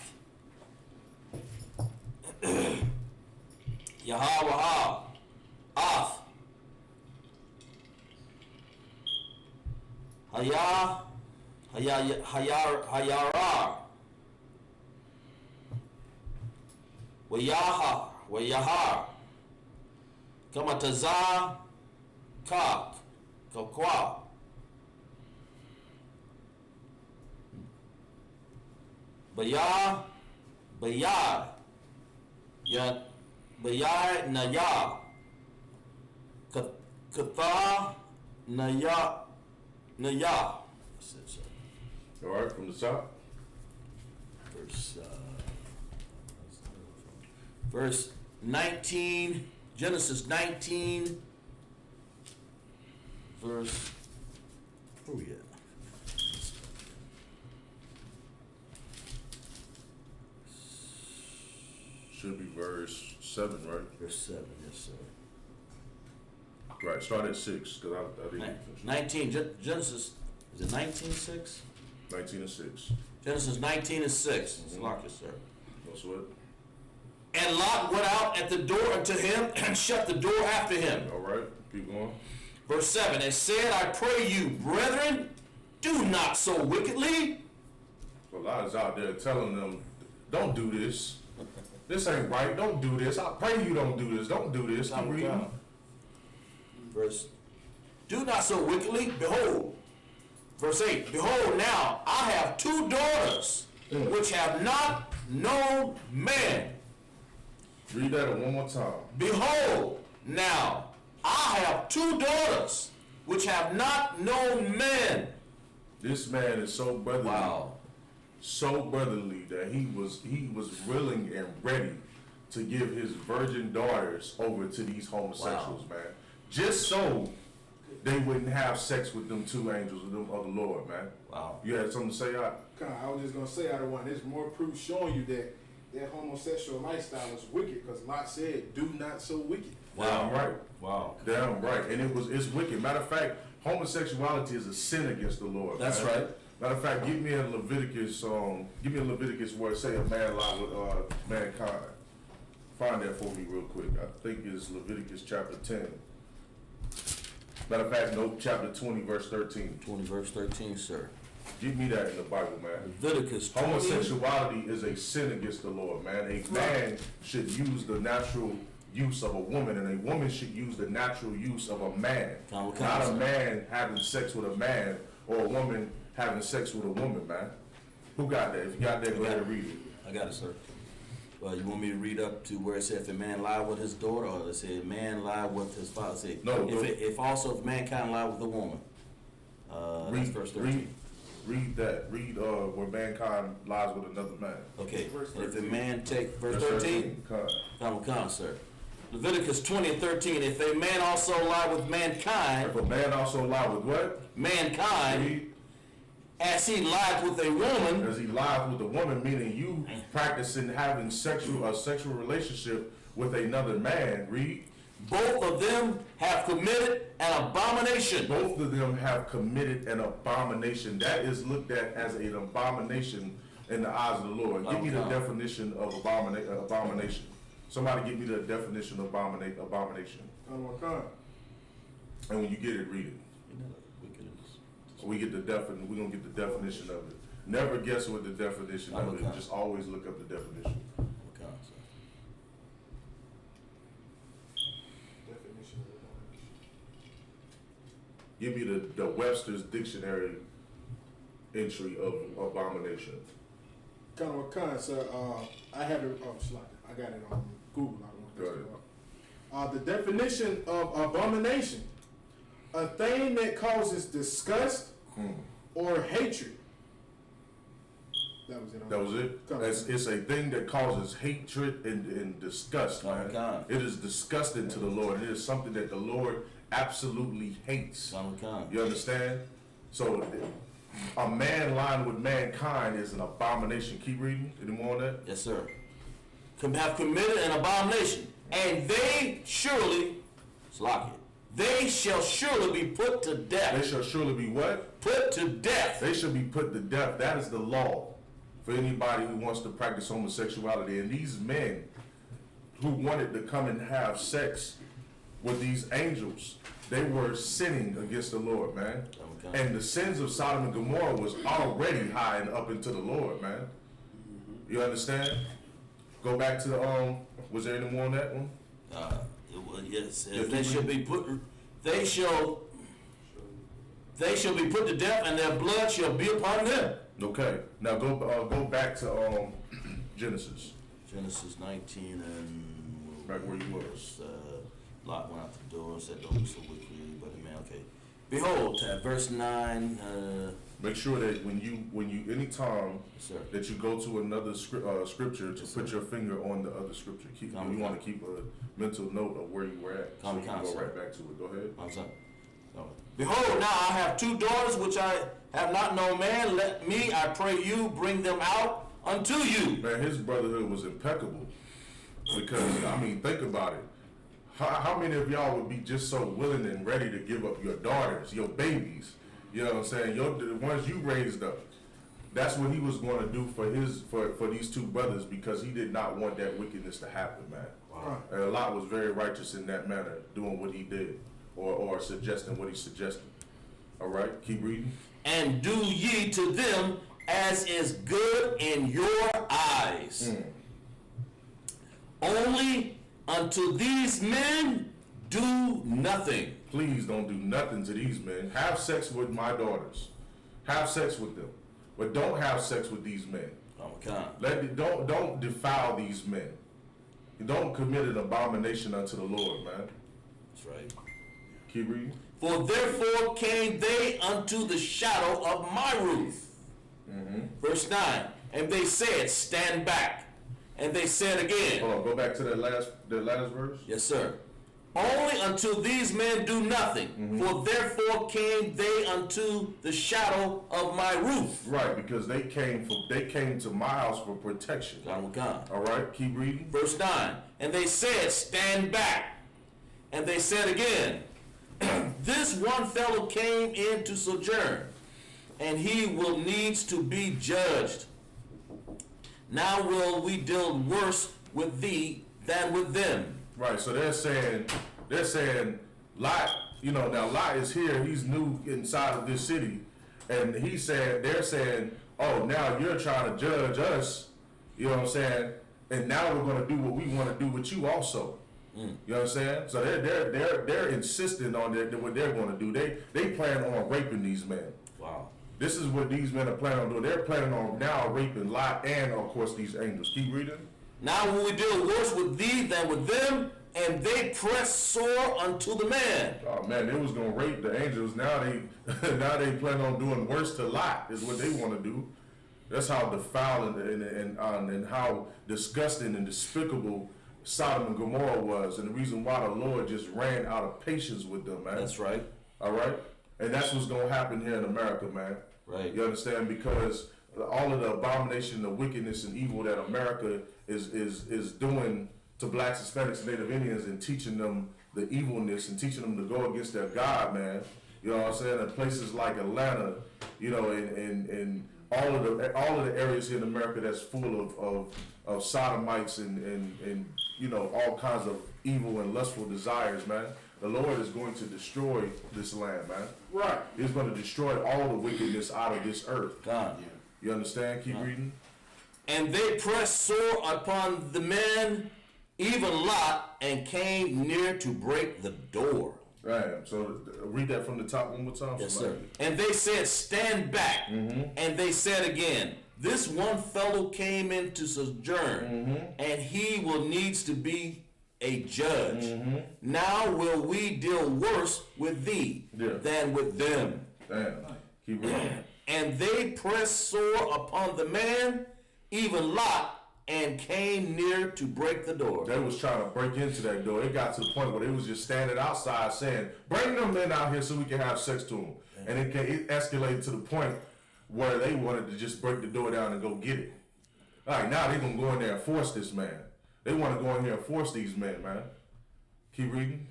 Yahawaha. Ath. Hayara. Wayahar. Kamataza, Kak, Kokwa. Bayar, Ya, Bayar, Naya. Katha, Naya. That's it, sir.
All right, from the top.
Verse 19, Genesis 19, verse, where we at?
Should be verse 7, right?
Verse 7, yes, sir.
Right, start at 6, because I didn't finish.
19, Genesis, is it 19:6?
19 and 6.
Genesis 19:6. It's Lot, yes, sir.
No sweat.
And Lot went out at the door unto him and shut the door after him.
All right, keep going.
Verse 7, and said, I pray you, brethren, do not so wickedly.
So Lot is out there telling them, don't do this. This ain't right. Don't do this. I pray you don't do this. Don't do this. Keep reading.
Verse, do not so wickedly. Behold, verse 8, behold, now I have 2 daughters which have not known man.
Read that one more time.
Behold, now I have 2 daughters which have not known man.
This man is so brotherly.
Wow.
So brotherly that he was willing and ready to give his virgin daughters over to these homosexuals, man. Just so they wouldn't have sex with them 2 angels of the Lord, man.
Wow.
You had something to say,
I was just gonna say, out of one, there's more proof showing you that their homosexual lifestyle is wicked, because Lot said, "Do not so wicked."
Wow.
Damn right.
Wow.
Damn right. And it's wicked. Matter of fact, homosexuality is a sin against the Lord.
That's
man.
right.
Matter of fact, give me a Leviticus where it say a man lie with mankind. Find that for me real quick. I think it's Leviticus chapter 10. Matter of fact, no, chapter 20, verse 13.
20 verse 13, sir.
Give me that in the Bible, man.
Leviticus 20.
Homosexuality is a sin against the Lord, man. A man should use the natural use of a woman, and a woman should use the natural use of a man. Not a man having sex with a man, or a woman having sex with a woman, man. Who got that? If you got that, go ahead and read it.
I got it, sir. Well, you want me to read up to where it says if a man lie with his daughter, or it says man lie with his father? Say,
No,
if also mankind lie with a woman. That's verse 13.
Read that. Read where mankind lies with another man.
Okay.
Verse
And if a
13.
man take verse
Verse
13. Come, sir. Leviticus 20 and 13. If a man also lie with mankind,
If a man also lie with what?
mankind,
Read.
as he lied with a woman,
As he lies with a woman, meaning you practicing having a sexual relationship with another man. Read.
both of them have committed an abomination.
Both of them have committed an abomination. That is looked at as an abomination in the eyes of the Lord. Give me the definition of abomination. Somebody give me the definition of abomination. And when you get it, read it. We're gonna get the definition of it. Never guess what the definition of it is. Just always look up the definition. Give me the Webster's dictionary entry of abomination.
Sir, I have it. I got it on Google. I don't know. The definition of abomination: a thing that causes disgust or hatred. That was it.
That was it. It's a thing that causes hatred and disgust, man.
God.
It is disgusting to the Lord. It is something that the Lord absolutely hates. You understand? So a man lying with mankind is an abomination. Keep reading. Any more on that?
Yes, sir. Have committed an abomination, and they surely, they shall surely be put to death.
They shall surely be what?
Put to death.
They shall be put to death. That is the law for anybody who wants to practice homosexuality. And these men who wanted to come and have sex with these angels, they were sinning against the Lord, man.
Okay.
And the sins of Sodom and Gomorrah was already high and up into the Lord, man. You understand? Go back to was there any more on that one?
Yes, they shall be put. They shall be put to death, and their blood shall be upon them.
Okay. Now go back to Genesis.
Genesis 19 and
Back where you was.
Lot went out the door and said, "Don't be so wicked, but man, okay." Behold, verse 9.
Make sure that when you anytime
Sir.
that you go to another scripture to put your finger on the other scripture. You want to keep a mental note of where you were at. So you can go right back to it. Go ahead.
I'm sorry. No. Behold, now I have 2 daughters which I have not known man. Let me, I pray you, bring them out unto you.
Man, his brotherhood was impeccable. Because I mean, think about it. How many of y'all would be just so willing and ready to give up your daughters, your babies? You know what I'm saying? The ones you raised up. That's what he was going to do for these 2 brothers, because he did not want that wickedness to happen, man.
Wow.
And Lot was very righteous in that manner, doing what he did, or suggesting what he suggested. All right, keep reading.
And do ye to them as is good in your eyes. Only unto these men do nothing.
Please don't do nothing to these men. Have sex with my daughters. Have sex with them. But don't have sex with these men. Don't defile these men. Don't commit an abomination unto the Lord, man.
That's right.
Keep reading.
For therefore came they unto the shadow of my roof. Verse 9. And they said, stand back. And they said again.
Hold on, go back to that last verse.
Yes, sir. Only unto these men do nothing, for therefore came they unto the shadow of my roof.
Right, because they came to my house for protection.
God.
All right, keep reading.
Verse 9. And they said, stand back. And they said again, this one fellow came in to sojourn, and he will needs to be judged. Now will we deal worse with thee than with them.
Right, so they're saying, Lot, now Lot is here, he's new inside of this city, and they're saying, oh, now you're trying to judge us, you know what I'm saying, and now we're going to do what we want to do with you also. You know what I'm saying? So they're insisting on what they're going to do. They plan on raping these men.
Wow.
This is what these men are planning on doing. They're planning on now raping Lot and, of course, these angels. Keep reading.
Now will we deal worse with thee than with them, and they press sore unto the man.
Oh man, they was gonna rape the angels. Now they plan on doing worse to Lot. Is what they want to do. That's how defiled and how disgusting and despicable Sodom and Gomorrah was, and the reason why the Lord just ran out of patience with them, man.
That's right.
All right, and that's what's gonna happen here in America, man.
Right.
You understand? Because all of the abomination, the wickedness, and evil that America is doing to blacks, Hispanics, and Native Indians, and teaching them the evilness and teaching them to go against their God, man. You know what I'm saying? In places like Atlanta, and all of the areas here in America that's full of sodomites and all kinds of evil and lustful desires, man. The Lord is going to destroy this land, man.
Right.
He's going to destroy all the wickedness out of this earth.
God.
You understand? Keep reading.
And they pressed sore upon the men, even Lot, and came near to break the door.
Right. So read that from the top one more time.
Yes, sir. And they said, stand back. And they said again, this one fellow came in to sojourn, and he will needs to be a judge. Now will we deal worse with thee than with them.
Damn. Keep reading.
And they pressed sore upon the man, even Lot, and came near to break the door.
They was trying to break into that door. It got to the point where they was just standing outside saying, bring them men out here so we can have sex to them. And it escalated to the point where they wanted to just break the door down and go get it. All right, now they're going to go in there and force this man. They want to go in here and force these men, man. Keep reading.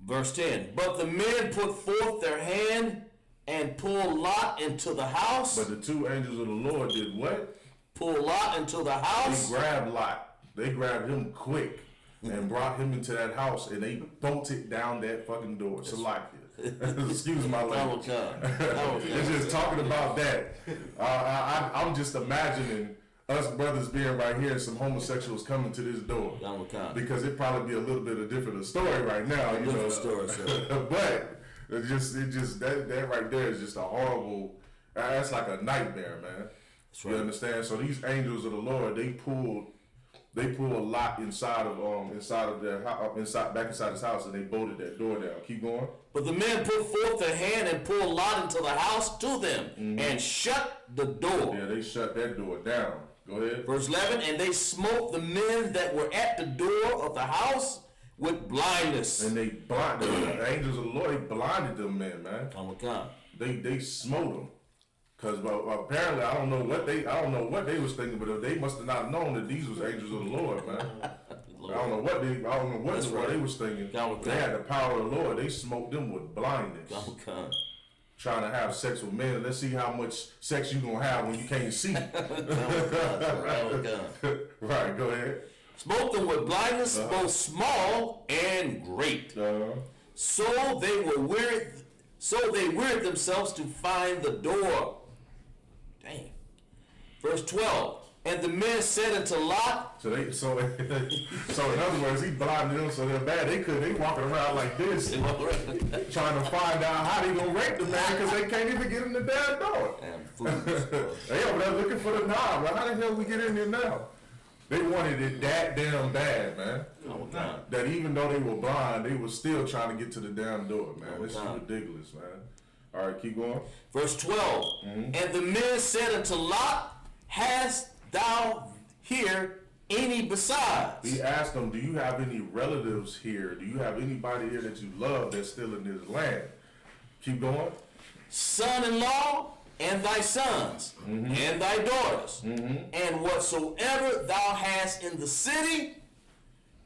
Verse 10. But the men put forth their hand and pulled Lot into the house.
But the 2 angels of the Lord did what?
Pulled Lot into the house.
They grabbed Lot. They grabbed him quick and brought him into that house, and they bolted down that fucking door. Salakia. Excuse my language. It's just talking about that. I'm just imagining us brothers being right here, some homosexuals coming to this door. Because it probably be a little bit of different story right now, you know.
Story,
But it just that right there is just a horrible. That's like a nightmare, man.
Right.
You understand? So these angels of the Lord, they pull a lot inside of their house, back inside his house, and they bolted that door down. Keep going.
But the men put forth their hand and pulled Lot into the house to them and shut the door.
Yeah, they shut that door down. Go ahead.
Verse 11, and they smote the men that were at the door of the house with blindness.
And they blinded the angels of the Lord. They blinded them men, man.
Oh my God.
They smote them. Cause apparently I don't know what they was thinking, but they must have not known that these was angels of the Lord, man. I don't know what they was thinking. They had the power of the Lord. They smoked them with blindness. Trying to have sex with men. Let's see how much sex you gonna have when you can't see. Right, go ahead.
Smote them with blindness, both small and great. So they wearied themselves to find the door. Dang. Verse 12. And the men said unto Lot.
So in other words, he blinded them so they're bad. They walking around like this, trying to find out how they gonna rape the man because they can't even get in the damn door. They over there looking for the knob. Well, how the hell we get in there now? They wanted it that damn bad, man. That even though they were blind, they were still trying to get to the damn door, man. This is ridiculous, man. All right, keep going.
Verse 12. And the men said unto Lot, hast thou here any besides?
He asked them, do you have any relatives here? Do you have anybody here that you love that's still in this land? Keep going.
Son-in-law and thy sons and thy daughters and whatsoever thou hast in the city,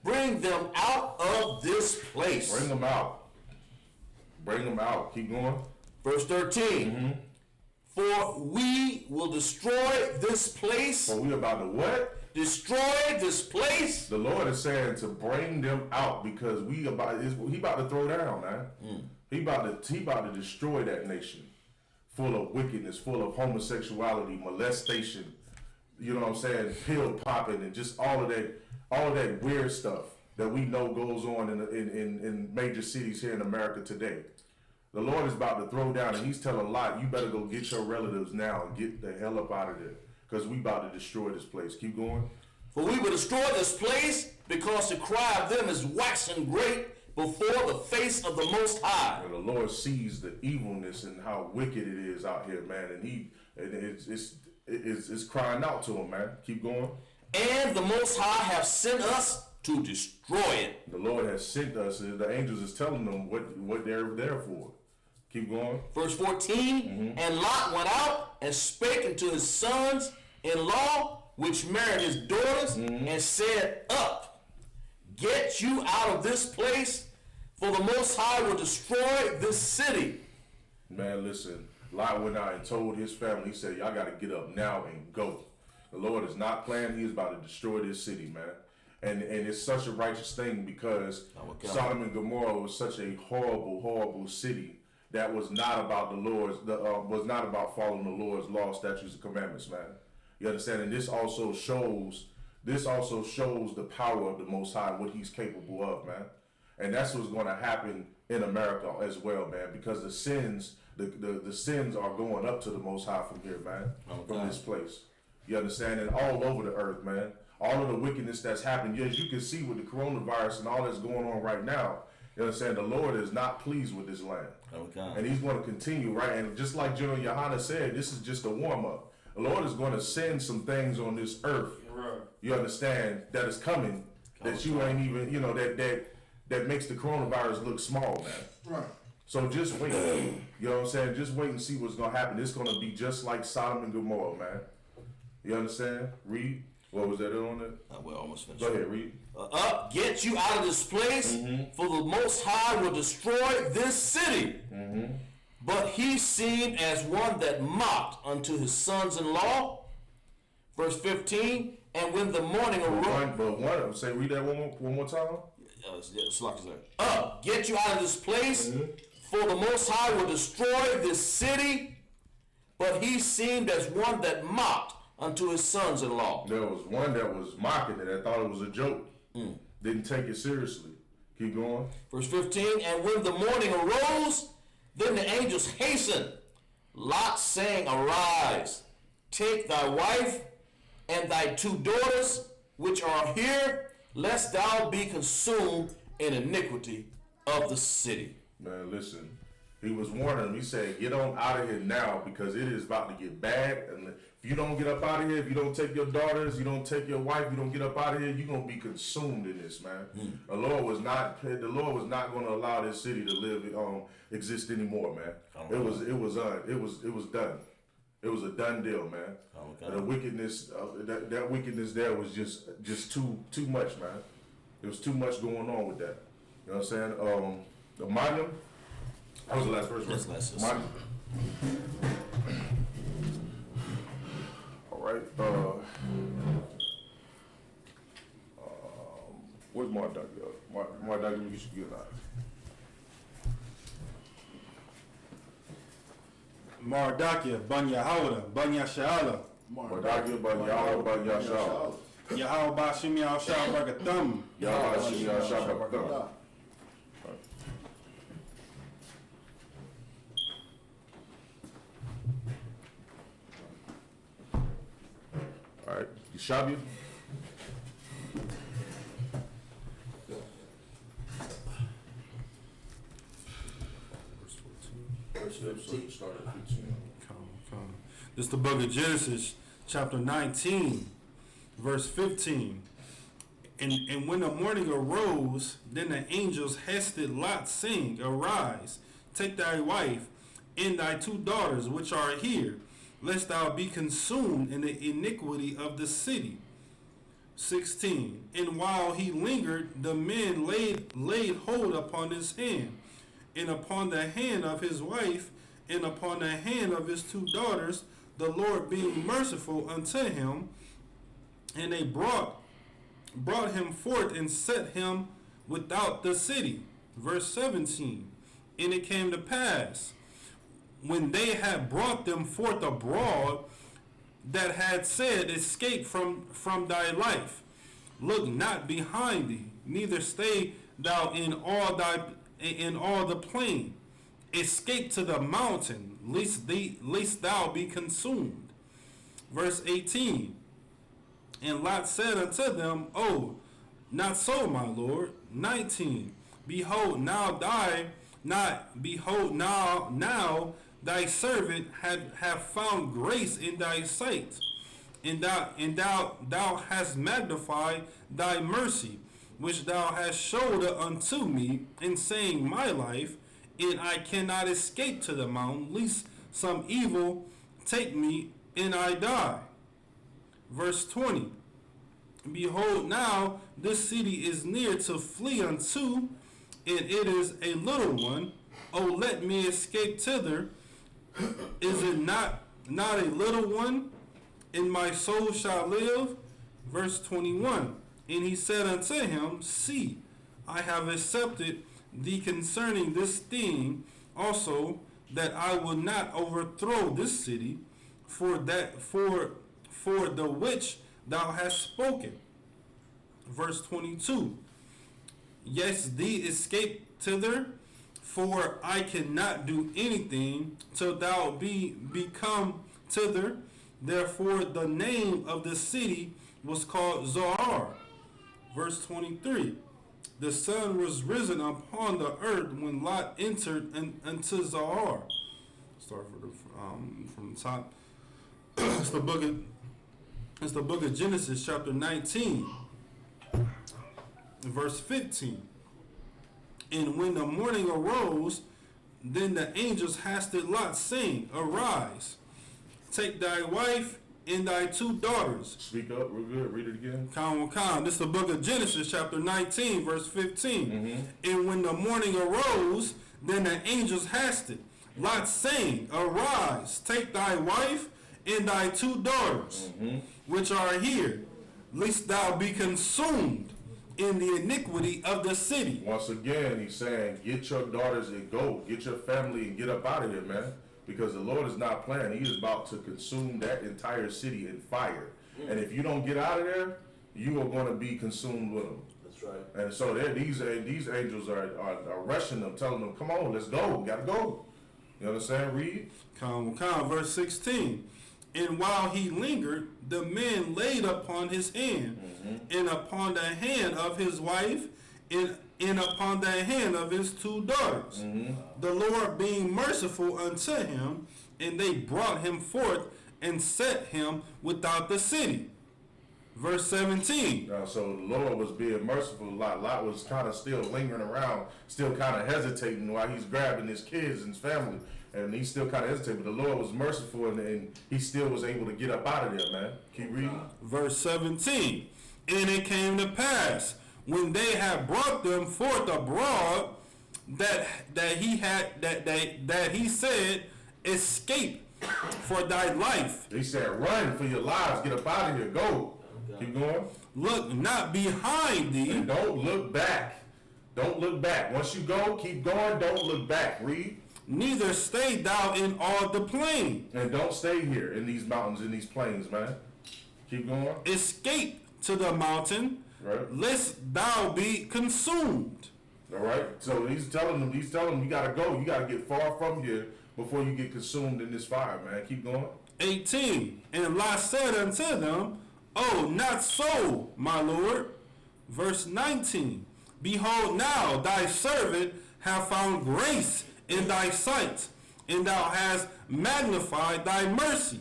bring them out of this place.
Bring them out. Bring them out. Keep going.
Verse 13. For we will destroy this place.
For we about to what?
Destroy this place.
The Lord is saying to bring them out because he about to throw down, man. He about to destroy that nation. Full of wickedness, full of homosexuality, molestation, you know what I'm saying, pill popping, and just all of that weird stuff that we know goes on in major cities here in America today. The Lord is about to throw down, and he's telling Lot, you better go get your relatives now and get the hell up out of there, because we about to destroy this place. Keep going.
For we will destroy this place, because the cry of them is waxing great before the face of the Most High.
And the Lord sees the evilness and how wicked it is out here, man, and it's crying out to him, man. Keep going.
And the Most High have sent us to destroy it.
The Lord has sent us, and the angels is telling them what they're there for. Keep going.
Verse 14, and Lot went out and spake unto his sons-in-law, which married his daughters, and said, up, get you out of this place, for the Most High will destroy this city.
Man, listen, Lot went out and told his family, he said, y'all got to get up now and go. The Lord is not playing. He is about to destroy this city, man. And it's such a righteous thing because Sodom and Gomorrah was such a horrible, horrible city that was not about the Lord's, was not about following the Lord's law, statutes, and commandments, man. You understand? And this also shows the power of the Most High, what He's capable of, man. And that's what's going to happen in America as well, man, because the sins are going up to the Most High from here, man, from this place. You understand? And all over the earth, man. All of the wickedness that's happened, yes, you can see with the coronavirus and all that's going on right now. You understand? The Lord is not pleased with this land. And He's going to continue, right? And just like General Yohana said, this is just a warm-up. The Lord is going to send some things on this earth, you understand, that is coming, that you ain't even, you know, that makes the coronavirus look small, man.
Right.
So just wait. You know what I'm saying? Just wait and see what's going to happen. It's going to be just like Sodom and Gomorrah, man. You understand? Read. What was that on it?
We're almost finished.
Go ahead, read.
Up, get you out of this place, for the Most High will destroy this city. But he seemed as one that mocked unto his sons-in-law. Verse 15, and when the morning arose...
Say, read that one more time.
Up, get you out of this place, for the Most High will destroy this city. But he seemed as one that mocked unto his sons-in-law.
There was one that was mocking it. I thought it was a joke. Didn't take it seriously. Keep going.
Verse 15, and when the morning arose, then the angels hastened, Lot saying, Arise, take thy wife and thy 2 daughters, which are here, lest thou be consumed in iniquity of the city.
Man, listen. He was warning him. He said, get on out of here now because it is about to get bad. And if you don't get up out of here, if you don't take your daughters, you don't take your wife, you don't get up out of here, you're going to be consumed in this, man. The Lord was not going to allow this city to live, exist anymore, man. It was done. It was a done deal, man. The wickedness, that wickedness there was just too much, man. There was too much going on with that. You know what I'm saying? The Magnum, that was the last verse, right?
That's
Magnum. All right. Where's Mark Ducky? Mark Ducky, we should get live.
Mardakia, Banya Hawda, Banya Sha'ala,
Mardakia, Banya Banya Shah.
Yahweh Bashim Yao Shah Barakathum.
Yahweh Bashim Yao Shah Barakathum. All right, Yeshabia.
Verse 15.
This is the book of Genesis, chapter 19, verse 15. And when the morning arose, then the angels hasted Lot, saying, Arise, take thy wife and thy 2 daughters, which are here, lest thou be consumed in the iniquity of the city. 16. And while he lingered, the men laid hold upon his hand, and upon the hand of his wife, and upon the hand of his 2 daughters, the Lord being merciful unto him. And they brought him forth and set him without the city. Verse 17. And it came to pass, when they had brought them forth abroad, that had said, Escape from thy life, look not behind thee, neither stay thou in all the plain. Escape to the mountain, lest thou be consumed. Verse 18. And Lot said unto them, Oh, not so, my Lord. 19. Behold, now thy servant have found grace in thy sight, and thou hast magnified thy mercy, which thou hast showed unto me, in saying my life, and I cannot escape to the mountain, lest some evil take me and I die. Verse 20. Behold, now this city is near to flee unto, and it is a little one. Oh, let me escape thither. Is it not a little one? And my soul shall live. Verse 21. And he said unto him, See, I have accepted thee concerning this thing also, that I will not overthrow this city for the which thou hast spoken. Verse 22. Yes, thee escape thither, for I cannot do anything till thou become thither. Therefore the name of the city was called Zoar. Verse 23. The sun was risen upon the earth when Lot entered into Zoar. Start from the top. It's the book of Genesis, chapter 19, verse 15. And when the morning arose, then the angels hasted Lot, saying, Arise, take thy wife and thy 2 daughters.
Speak up real good. Read it again.
This is the book of Genesis, chapter 19, verse 15. And when the morning arose, then the angels hasted Lot, saying, Arise, take thy wife and thy 2 daughters, which are here, lest thou be consumed in the iniquity of the city.
Once again, he's saying, get your daughters and go. Get your family and get up out of here, man. because the Lord is not playing. He is about to consume that entire city in fire. And if you don't get out of there, you are going to be consumed with them.
That's right.
And so these angels are rushing them, telling them, come on, let's go. We got to go. You understand? Read.
Verse 16. And while he lingered, the men laid upon his hand, and upon the hand of his wife, and upon the hand of his 2 daughters. The Lord being merciful unto him, and they brought him forth and set him without the city. Verse 17.
So the Lord was being merciful. Lot was kind of still lingering around, still kind of hesitating while he's grabbing his kids and his family. And he still kind of hesitated, but the Lord was merciful, and he still was able to get up out of there, man. Keep reading.
Verse 17. And it came to pass, when they had brought them forth abroad, that he said, escape for thy life.
He said, run for your lives, get up out of here, go. Keep going.
Look not behind thee.
And don't look back. Don't look back. Once you go, keep going, don't look back. Read.
Neither stay thou in all the plain.
And don't stay here in these mountains, in these plains, man. Keep going.
Escape to the mountain,
Right.
lest thou be consumed.
All right. So he's telling them, you gotta go. You gotta get far from here before you get consumed in this fire, man. Keep going.
18. And Lot said unto them, Oh, not so, my Lord. Verse 19. Behold, now thy servant have found grace in thy sight, and thou hast magnified thy mercy,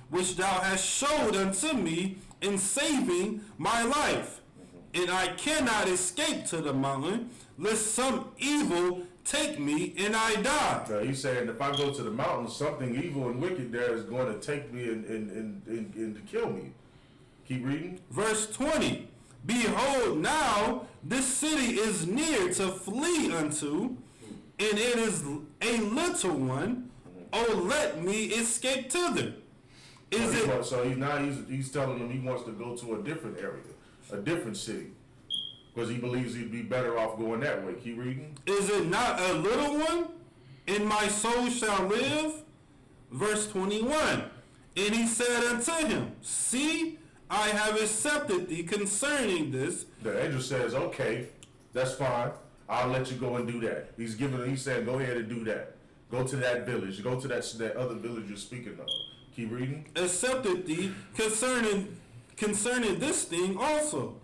which thou hast showed unto me in saving my life. And I cannot escape to the mountain, lest some evil take me and I die.
So he's saying, if I go to the mountains, something evil and wicked there is going to take me and to kill me. Keep reading.
Verse 20. Behold, now this city is near to flee unto, and it is a little one. Oh, let me escape thither.
So he's telling them he wants to go to a different area, a different city, because he believes he'd be better off going that way. Keep reading.
Is it not a little one? And my soul shall live. Verse 21. And he said unto him, See, I have accepted thee concerning this.
The angel says, okay, that's fine. I'll let you go and do that. He's saying, go ahead and do that. Go to that village. Go to that other village you're speaking of. Keep reading.
Accepted thee concerning this thing also,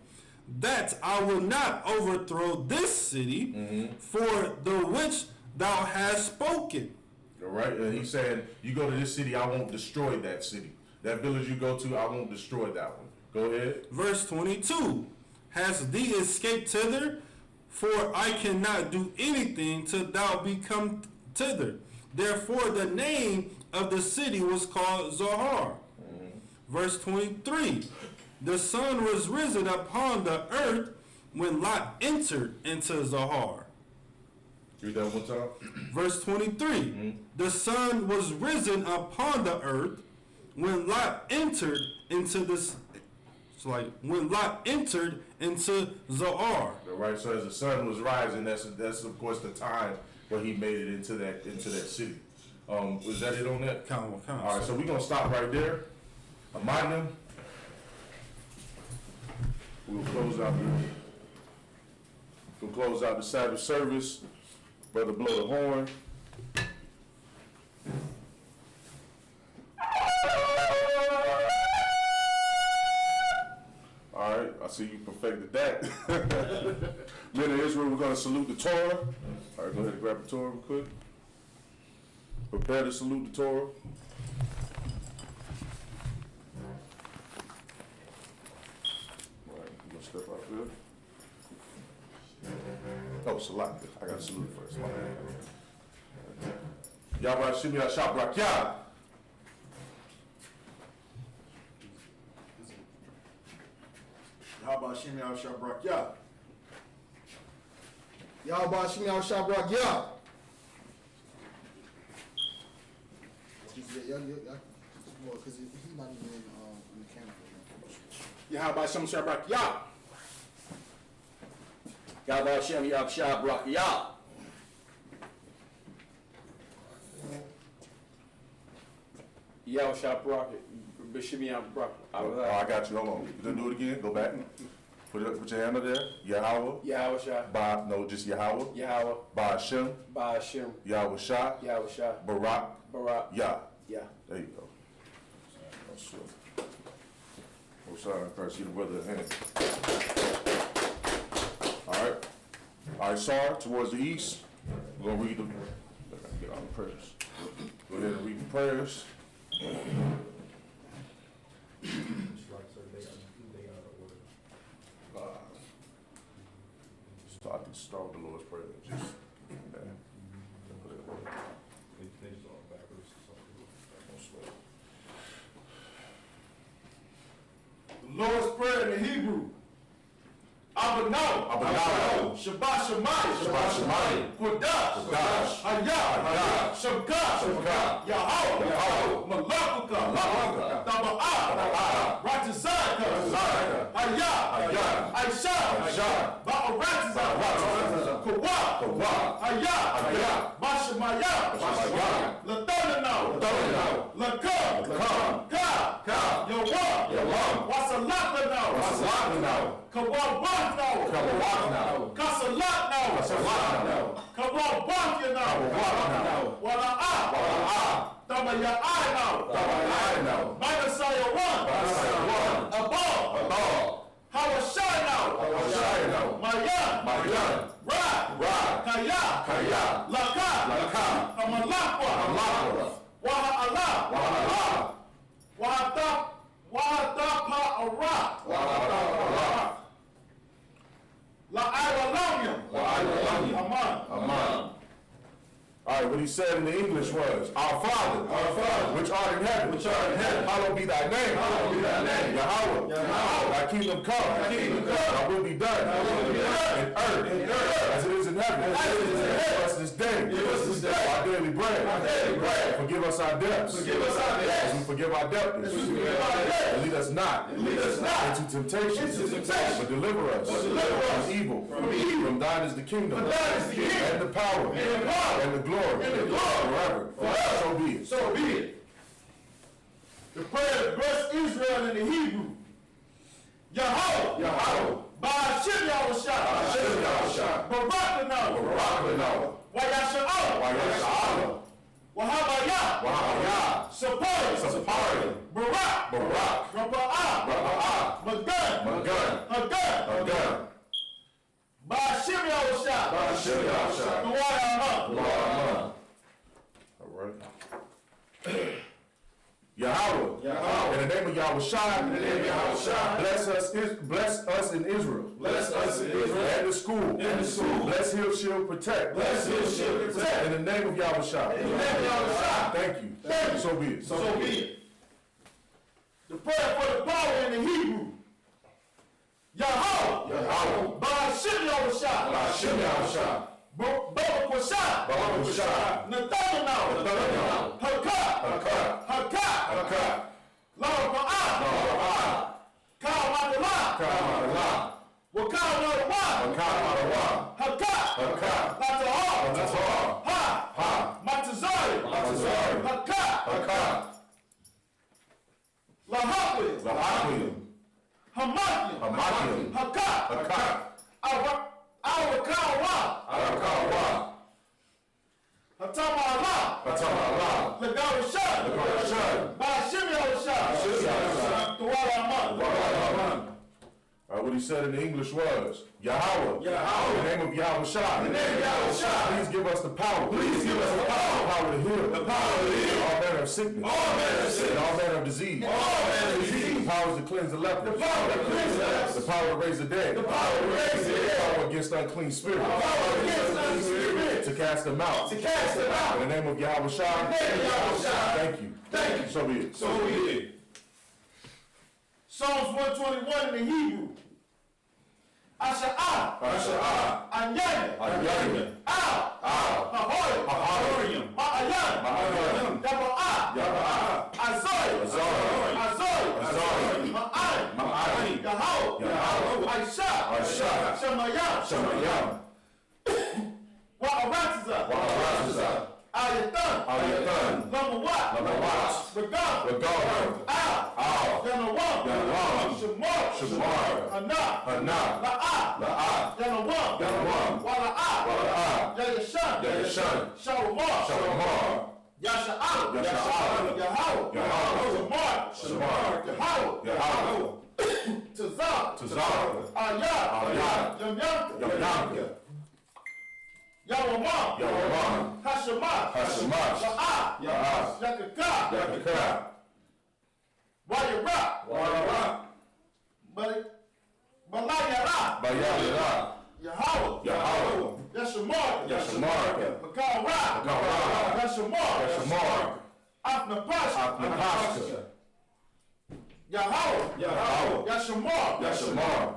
that I will not overthrow this city for the which thou hast spoken.
All right. And he's saying, you go to this city, I won't destroy that city. That village you go to, I won't destroy that one. Go ahead.
Verse 22. Hast thee escaped thither? For I cannot do anything till thou be come thither. Therefore the name of the city was called Zohar. Verse 23. The sun was risen upon the earth when Lot entered into Zohar.
Read that one time.
Verse 23. The sun was risen upon the earth when Lot entered into this. It's like when Lot entered into Zohar.
All right. So as the sun was rising, that's of course the time where he made it into that city. Was that it on that?
Count.
All right. So we're gonna stop right there. Amanim. We'll close out the Sabbath service. Brother, blow the horn. All right, I see you perfected that. Men of Israel, we're going to salute the Torah. All right, go ahead and grab the Torah real quick. Prepare to salute the Torah. All right, we're going to step out there. Oh, Salat. I got to salute first. My bad. Yahweh Shimi Hashab Rakyah.
Yahweh Shimi Al Shabrak Yah. Yahweh Shimi Al Shabrak Yah.
Because he's not even in the camera.
Yahweh Shimi Shabrak Yah.
Yahweh Hashem Yahshua Barak Yah.
Yahushua Barak, Bishimian Barak.
Oh, I got you. Hold on. Just do it again. Go back. Put your hand up there. Yahweh.
Yahushua.
By no, just Yahweh.
Yahweh.
By Hashem.
By Hashem.
Yahweh Shah.
Yahushua.
Barak.
Barak.
Yah.
Yeah.
There you go. Oh, sure. Oh, sorry, I can't see the brother hand. All right. All right, Sar, towards the east. We're going to read the. I gotta get all the prayers. Go ahead and read the prayers. So I can start with the Lord's Prayer. Just,
The Lord's Prayer in the Hebrew. Abinah.
Abinah.
Shabbat Shemayim.
Shabbat Shemayim.
Kodash.
Kodash.
Hayah.
Hayah.
Shabkat.
Shabkat.
Yahweh.
Yahweh.
Malakuka.
Malakuka.
Taba'ah.
Taba'ah.
Ratizaka.
Ratizaka.
Hayah.
Hayah.
Aisha.
Aisha.
Ba'aratiza.
Ba'aratiza.
Kawa.
Kawa.
Hayah.
Hayah.
Bashamaya.
Bashamaya.
Latananau.
Latananau.
Lakam.
Lakam.
Ka.
Ka.
Yawam.
Yawam.
Wasalatlanau.
Wasalatlanau.
Kawabaknau.
Kawabaknau.
Kasalatnau.
Kasalatnau.
Kawabaknau.
Kawabaknau.
Wala'ah.
Wala'ah.
Tabaya'anau.
Tabaya'anau.
Manasayawan.
Manasayawan.
Abal.
Abal.
Hawashainau.
Hawashainau.
Mayan.
Mayan.
Ra.
Ra.
Kaya.
Kaya.
Laka.
Laka.
Amalakwa.
Amalakwa.
Waha'ala.
Wa'ala.
Wahatapa'ara.
Wa'ala.
La'ayalamium.
La'ayalamium.
Aman.
Aman. All right, what he said in the English was, Our Father, which art in heaven, hallowed be thy name, Yahweh, thy kingdom come, thy will be done, in earth, as it is in heaven. Give us this day, our daily bread. Forgive us our debts, as we forgive our debtors. And lead us not into temptation, but deliver us from evil. From thine is the kingdom, and the power, and the glory, forever. So be it.
So be it. The prayer to bless Israel in the Hebrew. Yahweh. Ba'ashem Yahushua. Baraklanau. Wayasha'al. Wahabayah. Sapari. Barak. Rapa'ah. Magan. Hagan. Ba'ashem Yahushua. Nuwa'ah.
All right. Yahweh. In the name of Yahushua. Bless us in Israel. And the school. Bless Heal, Shield, Protect. In the name of Yahushua. Thank you. So be it.
So be it. The prayer for the power in the Hebrew. Yahweh. Ba'ashem Yahushua. Babakwasha. Nathanael. Haka. Larapa'ah. Ka'amadala. Waka'amadawa. Haka. Latahar. Ha. Matazari. Haka. Lahaqli. Hamathim. Haka. Awakawa. Hatama. Lagarishan. Ba'ashem Yahushua. Tuwala.
What he said in the English was, Yahweh. In the name of Yahushua. Please give us the power. The power to heal. All manner of sickness. And all manner of disease. The power to cleanse the leper. The power to raise the dead. The power against unclean spirits. To cast them out. In the name of Yahushua. Thank you. So be it.
Psalms 121 in the Hebrew. Asha'ah. Anyanya. Ahoy. Ma'ayan. Daba'ah. Azoi. Ma'ay. Yahweh. Aisha. Shemayam. Wa'aratiza.
Ayatan.
Number what?
Number what?
Regard.
Regard.
Al. Yanawam.
Yanawam.
Shamar.
Shamar.
Hana.
Hana.
La'a.
La'a.
Yanawam.
Yanawam.
Wala'a.
Wala'a.
Yayashan.
Yayashan.
Shawamar.
Shamar.
Yasha'al.
Yasha'al.
Yahau.
Yahau.
Shamar.
Shamar.
Yahau.
Yahau.
Tazar.
Tazar.
Ayat.
Ayat.
Yamyanka.
Yamyanka.
Yawamam.
Yawamam.
Hashamat.
Hashamat.
La'a.
La'a.
Yakaka.
Yakaka.
Wayara.
Wara.
Balayara.
Bayara.
Yahau.
Yahau.
Yashamar.
Yashamar.
Makara.
Makara.
Yashamar.
Yashamar.
Afnapasha.
Apnapashka.
Yahau.
Yahau.
Yashamar.
Yashamar.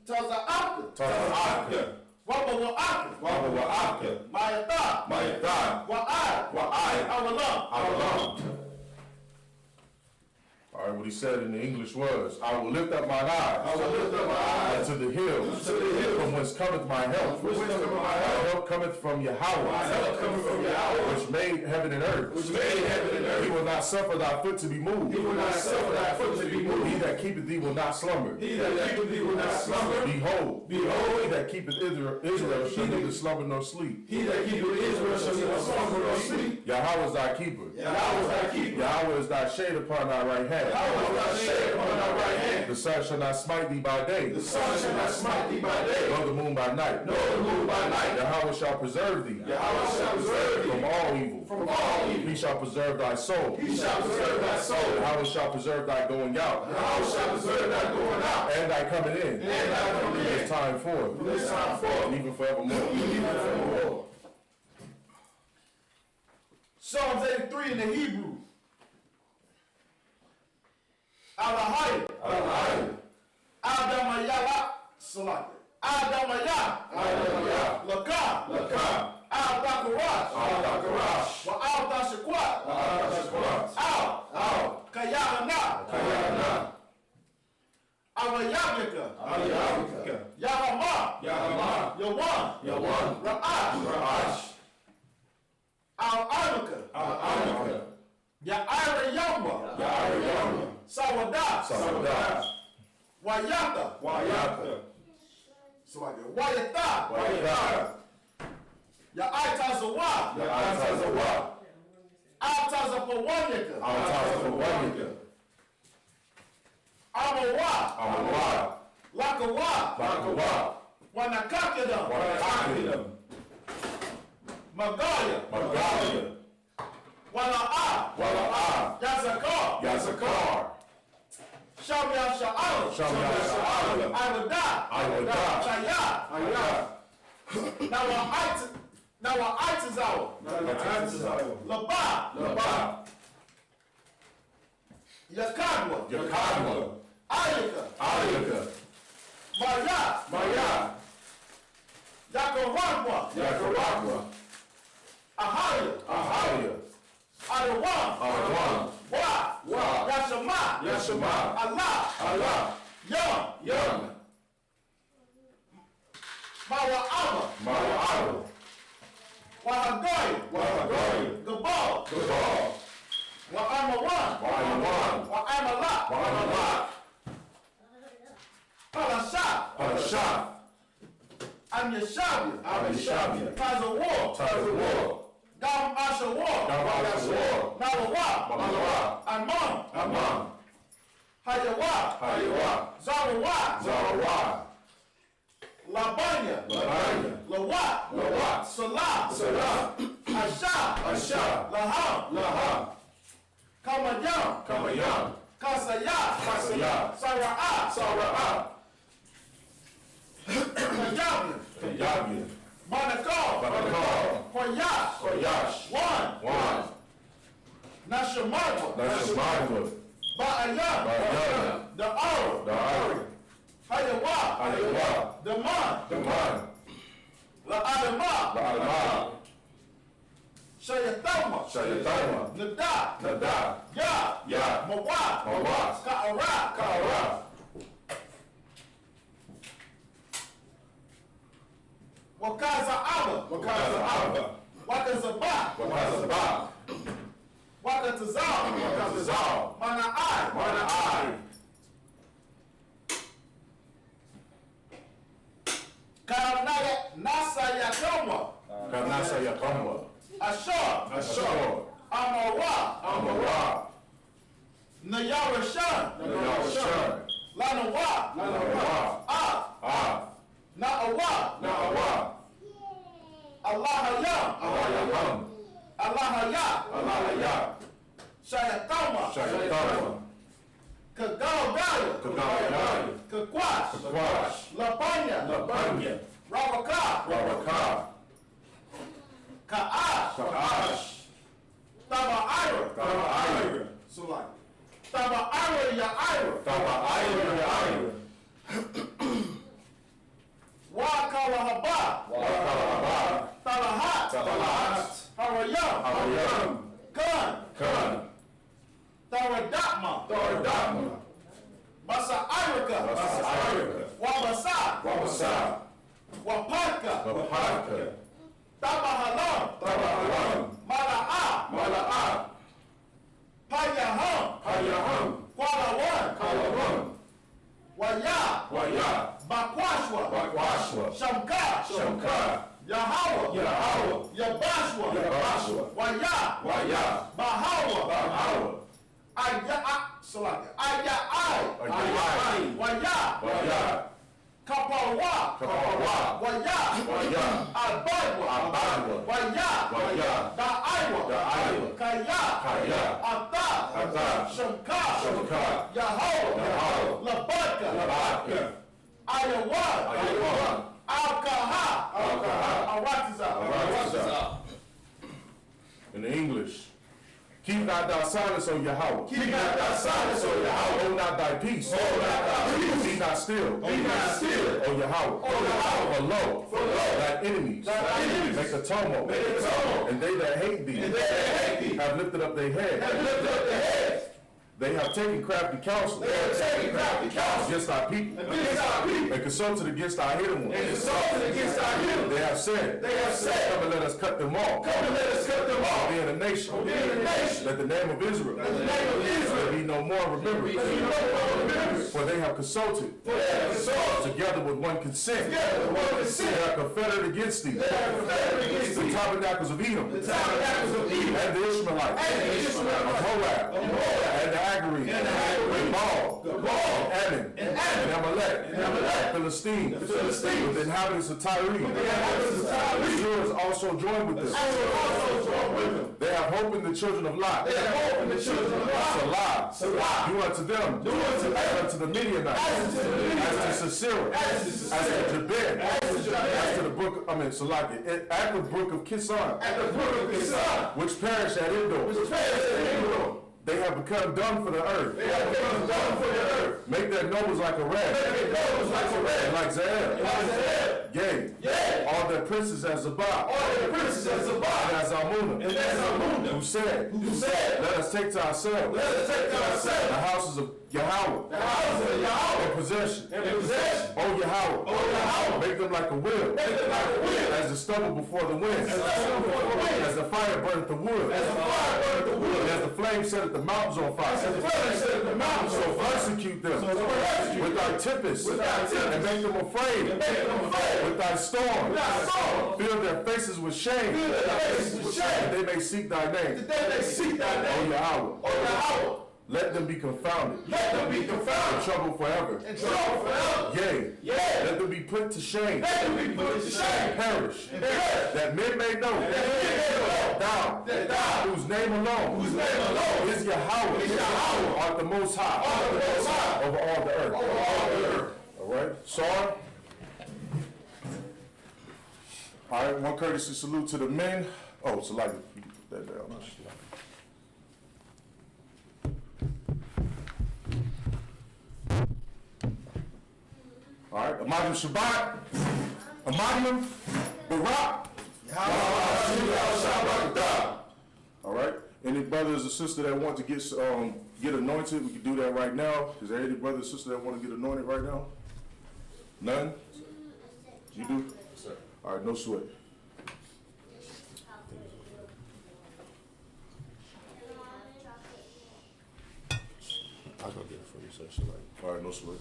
Taza'aka.
Taza'aka.
Wabawa'aka.
Wabawa'aka.
Mayata.
Mayata.
Wa'ai.
Wa'ai.
Awalam.
Awalam. All right, what he said in the English was, I will lift up mine eyes.
I will lift up my eyes
unto the hills.
unto the hills.
From whence cometh my help.
Which cometh my
My
help?
help cometh from Yahweh.
My help cometh from Yahweh.
Which made heaven and earth.
Which made heaven and earth.
He will not suffer thy foot to be moved.
He will not suffer thy foot to be moved.
He that keepeth thee will not slumber.
He that keepeth thee will not slumber.
Behold,
Behold,
he that keepeth Israel shall neither slumber nor sleep.
he that keepeth Israel shall neither slumber nor sleep.
Yahweh is thy keeper.
Yahweh is thy keeper.
Yahweh is thy shade upon thy right hand.
Yahweh is thy shade upon thy right hand.
The sun shall not smite thee by day,
The sun shall not smite thee by day,
nor the moon by night.
nor the moon by night.
Yahweh shall preserve thee
Yahweh shall preserve thee
from all evil.
from all evil.
He shall preserve thy soul.
He shall preserve thy soul.
Yahweh shall preserve thy going out
Yahweh shall preserve thy going out
and thy coming in.
and thy coming
From
in.
this time forth
From this time forth,
and even forevermore.
even forevermore. Psalms 83 in the Hebrew. Alahai.
Alahai.
Adamayala. Salaki. Adamaya.
Adamaya.
Laka.
Laka.
Al-Dakarash.
Al-Dakarash.
Wa al-Dashakwat.
Al-Dakarash.
Al. Kayahana.
Kayana.
Alayabika.
Aliyabika.
Yahama.
Yahama.
Yawan.
Yawan.
Ra'ash.
Ra'ash.
Al-Anuka.
Al-Anuka.
Ya'ira Yamba.
Ya'ira.
Sawada.
Sawada.
Wayata.
Wayata.
Wayata.
Wayata.
Ya'itazawa.
Ya'atazawa.
Altazapawanyaka.
Al-Tazawanika.
Amawa.
Amawa.
Lakawa.
Lakawa.
Wanakakidam.
Wanakakidam.
Magaya.
Magalia.
Wala'a.
Wala'a.
Yazakar.
Yazakar.
Shamya Sha'ala.
Shamya Sha'ala.
Awada.
Awada.
Shaya.
Ayah.
Nawa'atizawa. Laba.
Laba.
Yakadwa.
Yakadwa.
Ayaka.
Ayaka.
Maya.
Maya.
Yakaragwa.
Yakaragwa.
Ahaya.
Ahaya.
Adawan.
Adawan.
Wa. Yashama.
Yashama.
Allah.
Allah.
Yam.
Yam.
Mawa'ama.
Ma'ala.
Wahagaya.
Wahagaya.
Gabal.
Gabal.
Wa'amawan.
Wa'amawan.
Wa'amala.
Wa'amala.
Palasha.
Parashah.
Amyashabia.
Amyashabia.
Tazawar.
Tazawar.
Dam Ashawar.
Dam Ashawar.
Malawa.
Malawa.
Amon.
Amon.
Hayawa.
Hayawa.
Zarawa.
Zarawa.
Labanya.
Labanya.
Lawat.
Lawat.
Salah.
Salah.
Asha.
Asha.
Laham.
Laham.
Kamayam.
Kamayam.
Kasaya.
Kasaya.
Sara'a.
Sara'a.
Kayabia.
Kayabia.
Manakal.
Manakal.
Koyash.
Koyash.
One. Nashamarwa.
Nashamarwa.
Ba'ayam.
Ba'ayam.
The Aro.
The Ari.
Hayawa.
Hayawa.
The Man.
The Man.
La'adama.
La'alama.
Shayatama.
Shayatama.
Nada.
Nada.
Ya.
Ya.
Mawat.
Mawat.
Ka'ara.
Ka'ara.
Wakaza Abba.
Wakaza Abba.
Wakazaba.
Wakazaba.
Wakatazal.
Wakatazal.
Mana'ai.
Mana'ai.
Karanaya Nasa Yakoma.
Kanasa Yakamba.
Ashar.
Ashor.
Amara.
Amara.
Nayarashan.
Nayarashan.
Lanawa.
Lanawa.
Ah. Na'awa.
Na'awa.
Allahayam.
Allahayam.
Allahaya.
Allahaya.
Shayatama.
Shayatama.
Kagalgaya.
Kagalgaya.
Kakwash.
Kakwash.
Lapanya.
Lapanya.
Rabaka.
Rabaka.
Ka'ash.
Ka'ash.
Taba'ira.
Taba'ira.
So like, Taba'ira Ya'ira.
Taba'ira Ya'ira.
Wakalahaba.
Wakalahaba.
Talahat.
Talahat.
Harayam.
Harayam.
Kan.
Kan.
Taradakma.
Taradakma.
Masa'irika.
Masa'irika.
Wabasa.
Wabasa.
Wapaka.
Wapaka.
Tabahalam.
Tabahalam.
Mala'a.
Mala'a.
Payaham.
Payaham.
Kwalawan.
Kwalawan.
Waya.
Waya.
Bakwashwa.
Bakwashwa.
Shamka.
Shamka.
Yahawa.
Yahawa.
Yabashwa.
Yabashwa.
Waya.
Waya.
Bahawa.
Bahawa.
Aya'ai.
Aya'ai.
Waya.
Waya.
Kapawa.
Kapawa.
Waya.
Waya.
Albadwa.
Albadwa.
Waya.
Waya.
Da'aiwa.
Da'aiwa.
Kaya.
Kaya.
Ata.
Ata.
Shamka.
Shamka.
Yahawa.
Yahawa.
Labaka.
Labaka.
Ayawan.
Ayawan.
Alkaha.
Alkaha.
Awatiza.
Awatiza. In the English. Keep not thy silence, O Yahweh.
Keep not thy silence, O Yahweh.
Hold not thy peace.
Hold not thy peace.
Be not still.
Be not still.
O Yahweh.
O Yahweh.
For lo, thy enemies. Make a tumult.
Make a tumult.
And they that hate thee.
And they that hate thee.
Have lifted up their head.
Have lifted up their heads.
They have taken crafty counsel.
They have taken crafty counsel
Against thy people.
against our people.
And consulted against thy hidden ones.
And consulted against our hidden.
They have said.
They have said.
Come and let us cut them off.
Come and let us cut them off.
Being a nation.
Being a nation.
Let the name of Israel.
Let the name of Israel.
Be no more remembered.
Let you know what remembers.
For they have consulted.
For they have consulted.
Together with one consent.
Together with one consent.
They are confederate against thee.
They are confederate against
The
thee.
tabernacles of Edom.
The tabernacles of Edom.
And the Ishmaelites.
And the Ishmaelites.
Of Moab.
Of Moab.
And the Agarenes.
And the Agarenes.
And Baal. And Ammon.
And Ammon.
And Amalek.
And Amalek.
Philistine.
The Philistines.
With the inhabitants of Tyre.
The inhabitants of Tyre.
The Assyrians also joined with them.
Also join with them.
They have hope in the children of Lot.
They have hope in the children of God.
Salah.
Salah.
Do unto them.
Do unto them.
As unto the Midianites.
As unto the Midianites.
As to Sisera.
As to
As
Sisera.
to Jabin.
As to Jabin.
As to the brook, Salaki. At the brook of Kison.
At the brook of Kison.
Which perished at Endor.
Which perished at Endor.
They have become dung for the earth.
They have become dung for the earth.
Make their nobles like a rat.
Make their nobles like a rat.
And like Zael.
And like Zael.
Yea.
Yea.
All their princes as Zabah.
All their princes as Zabah.
And as Almuna.
And as Almuna.
Who said.
Who said.
Let us take to ourselves.
Let us take to
The
ourselves.
houses of Yahweh.
The houses of Yahweh.
In possession.
In possession.
O Yahweh.
O Yahweh.
Make them like a wheel.
Make them like a wheel.
As the stubble before the wind.
As the stubble before the wind.
As the fire burneth the wood.
As the fire burneth the wood.
And as the flame setteth the mountains on fire.
As the flame setteth the mountains on
So
fire.
persecute them.
So persecute
with thy tempest.
With thy tempest.
And make them afraid.
And make them afraid.
With thy storm.
With thy storm.
Fill their faces with shame.
Fill their faces with shame.
That they may seek thy name.
That they seek thy
O
name.
Yahweh.
O Yahweh.
Let them be confounded.
Let them be
In
confounded.
trouble forever.
In trouble forever.
Yea.
Yea.
Let them be put to shame.
Let them be put to shame.
Perish.
And perish.
That men may know.
That men may know.
Thou.
That thou.
Whose name alone.
Whose name alone.
Is Yahweh.
Is Yahweh.
Art the most high.
Art the most high.
Over all the earth.
Over all the earth.
All right. Sorry. All right. One courtesy salute to the men. Oh, Salaki. You put that down. All right, Imagine Shabbat, Imagine Barak, all right. Any brothers or sisters that want to get anointed, we can do that right now. Is there any brother or sister that want to get anointed right now? None? You do? All right, no sweat. I'll go get it for you, sir. So like, all right, no sweat.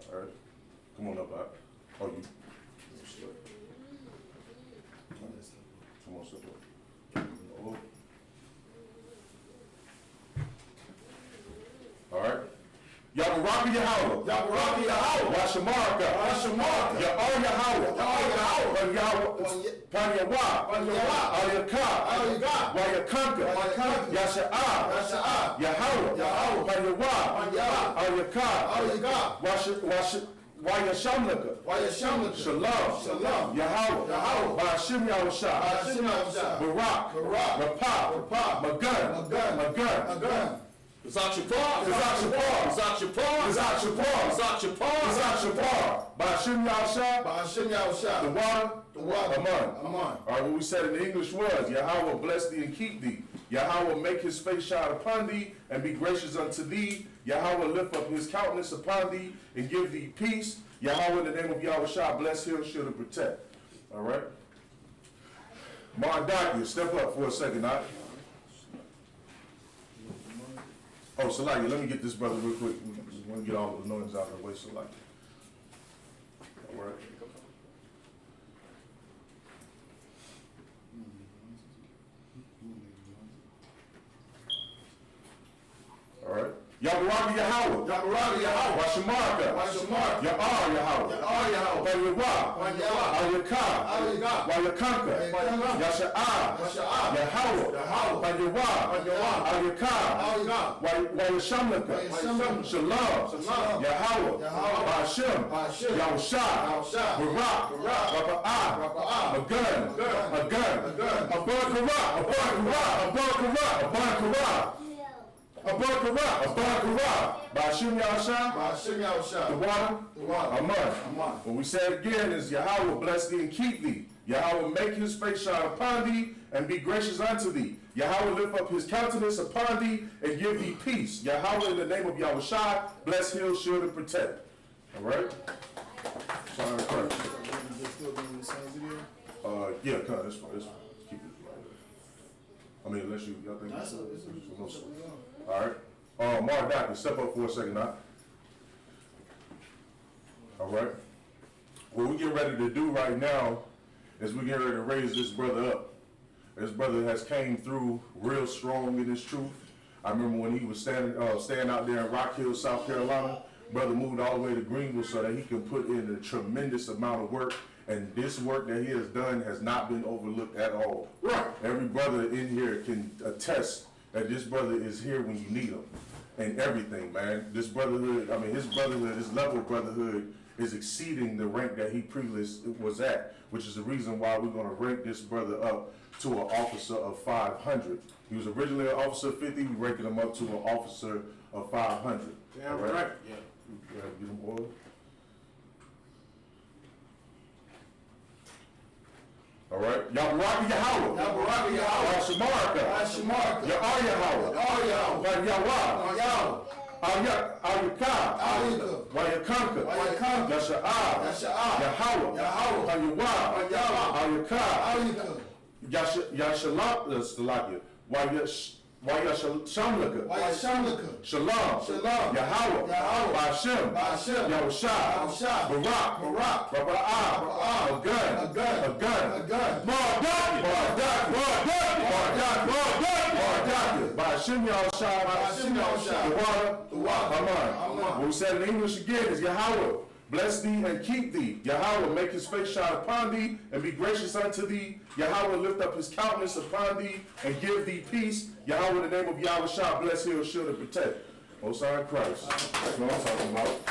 All right, come on up, Bob. Oh, you. Come on, sit down. Oh. All right. Yabaraka Yahweh. Yabaraka Yahweh. Washamaraka. Washamaraka. Ya'ar Yahweh. Ya'ar Yahweh. Panyawah. Panyawah. Al-Yakah. Al-Yakah. Wayakanka. Wayakanka. Yasha'ah. Yasha'ah. Yahweh. Yahweh. Panyawah. Panyawah. Al-Yakah. Al-Yakah. Wayashamlaka. Wayashamlaka. Shalom. Shalom. Yahweh. Yahweh. Ba'ashim Yahushua. Ba'ashim Yahushua. Barak. Barak. Rapah. Rapah. Magun. Magun. Magun. Magun.
Zachapar.
Zachapar.
Zachapar.
Zachapar.
Zachapar.
Zachapar. Ba'ashim Yahushua.
Ba'ashim Yahushua.
The water.
The water.
Aman.
Aman.
All right, what we said in the English was, Yahweh bless thee and keep thee. Yahweh make his face shine upon thee and be gracious unto thee. Yahweh lift up his countenance upon thee and give thee peace. Yahweh in the name of Yahushua bless, heal, shield, and protect. All right? Mardaki, step up for a second. Oh, Salaki, let me get this brother real quick. We want to get all the noise out of the way, Salaki. All right. All right. Yabaraka Yahweh. Yabaraka Yahweh. Washamaraka. Washamaraka. Ya'ar Yahweh. Ya'ar Yahweh. Panyawah. Panyawah. Al-Yakah. Al-Yakah. Wayakanka. Wayakanka. Yasha'ah. Yasha'ah. Yahweh. Yahweh. Panyawah. Panyawah. Al-Yakah. Al-Yakah. Wayashamlaka. Wayashamlaka. Shalom. Shalom. Yahweh. Yahweh. Ba'ashim. Ba'ashim. Yahushua. Yahushua. Barak. Barak. Rapa'ah. Rapa'ah. Magun. Magun. Magun. Magun. Abarakara. Abarakara. Abarakara. Abarakara. Abarakara. Ba'ashim Yahushua. Ba'ashim Yahushua. The water. The water. Aman. Aman. What we said again is Yahweh bless thee and keep thee. Yahweh make his face shine upon thee and be gracious unto thee. Yahweh lift up his countenance upon thee and give thee peace. Yahweh in the name of Yahushua bless, heal, shield, and protect. All right? Sorry, Christ.
Still doing the same video?
Yeah, come on, it's fine. It's fine. Keep it right. I mean, unless y'all think it's no sweat. All right. Mark Doctor, step up for a second now. All right. What we get ready to do right now is we get ready to raise this brother up. This brother has came through real strong in his truth. I remember when he was staying out there in Rock Hill, South Carolina. Brother moved all the way to Greenville so that he can put in a tremendous amount of work. And this work that he has done has not been overlooked at all. Right. Every brother in here can attest that this brother is here when you need him. And everything, man. This brotherhood, I mean, his brotherhood, his level of brotherhood is exceeding the rank that he previously was at, which is the reason why we're going to rank this brother up to an officer of 500. He was originally an officer of 50, we're ranking him up to an officer of 500.
Yeah,
all
right.
Yeah. You gotta get him oil. All right. Yabaraka Yahweh. Yabaraka Yahweh. Washamaraka. Washamaraka. Ya'ar Yahweh. Ya'ar Yahweh. Panyawah. Yahweh. Al-Yakah. Al-Yakah. Wayakanka. Wayakanka. Yasha'ah. Yasha'ah. Yahweh. Yahweh. Panyawah. Panyawah. Al-Yakah. Al-Yakah. Yashalak. Wayashamlaka. Wayashamlaka. Shalom. Shalom. Yahweh. Yahweh. Ba'ashim. Ba'ashim. Yahushua. Yahushua. Barak. Barak. Rapa'ah. Rapa'ah. Magun. Magun. Magun. Magun. Mardaki. Mardaki. Mardaki. Mardaki. Mardaki. Mardaki. Ba'ashim Yahushua. Ba'ashim Yahushua. The water. The water. Aman. What we said in English again is Yahweh bless thee and keep thee. Yahweh make his face shine upon thee and be gracious unto thee. Yahweh lift up his countenance upon thee and give thee peace. Yahweh in the name of Yahushua bless, heal, shield, and protect. Most High Christ. That's what I'm talking about.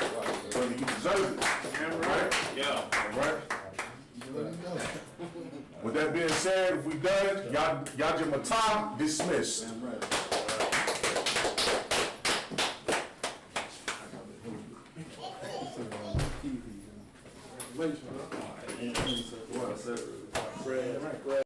Brother, you deserve it. All right?
Yeah.
All right? With that being said, if we done, Yajimata dismissed.
sir.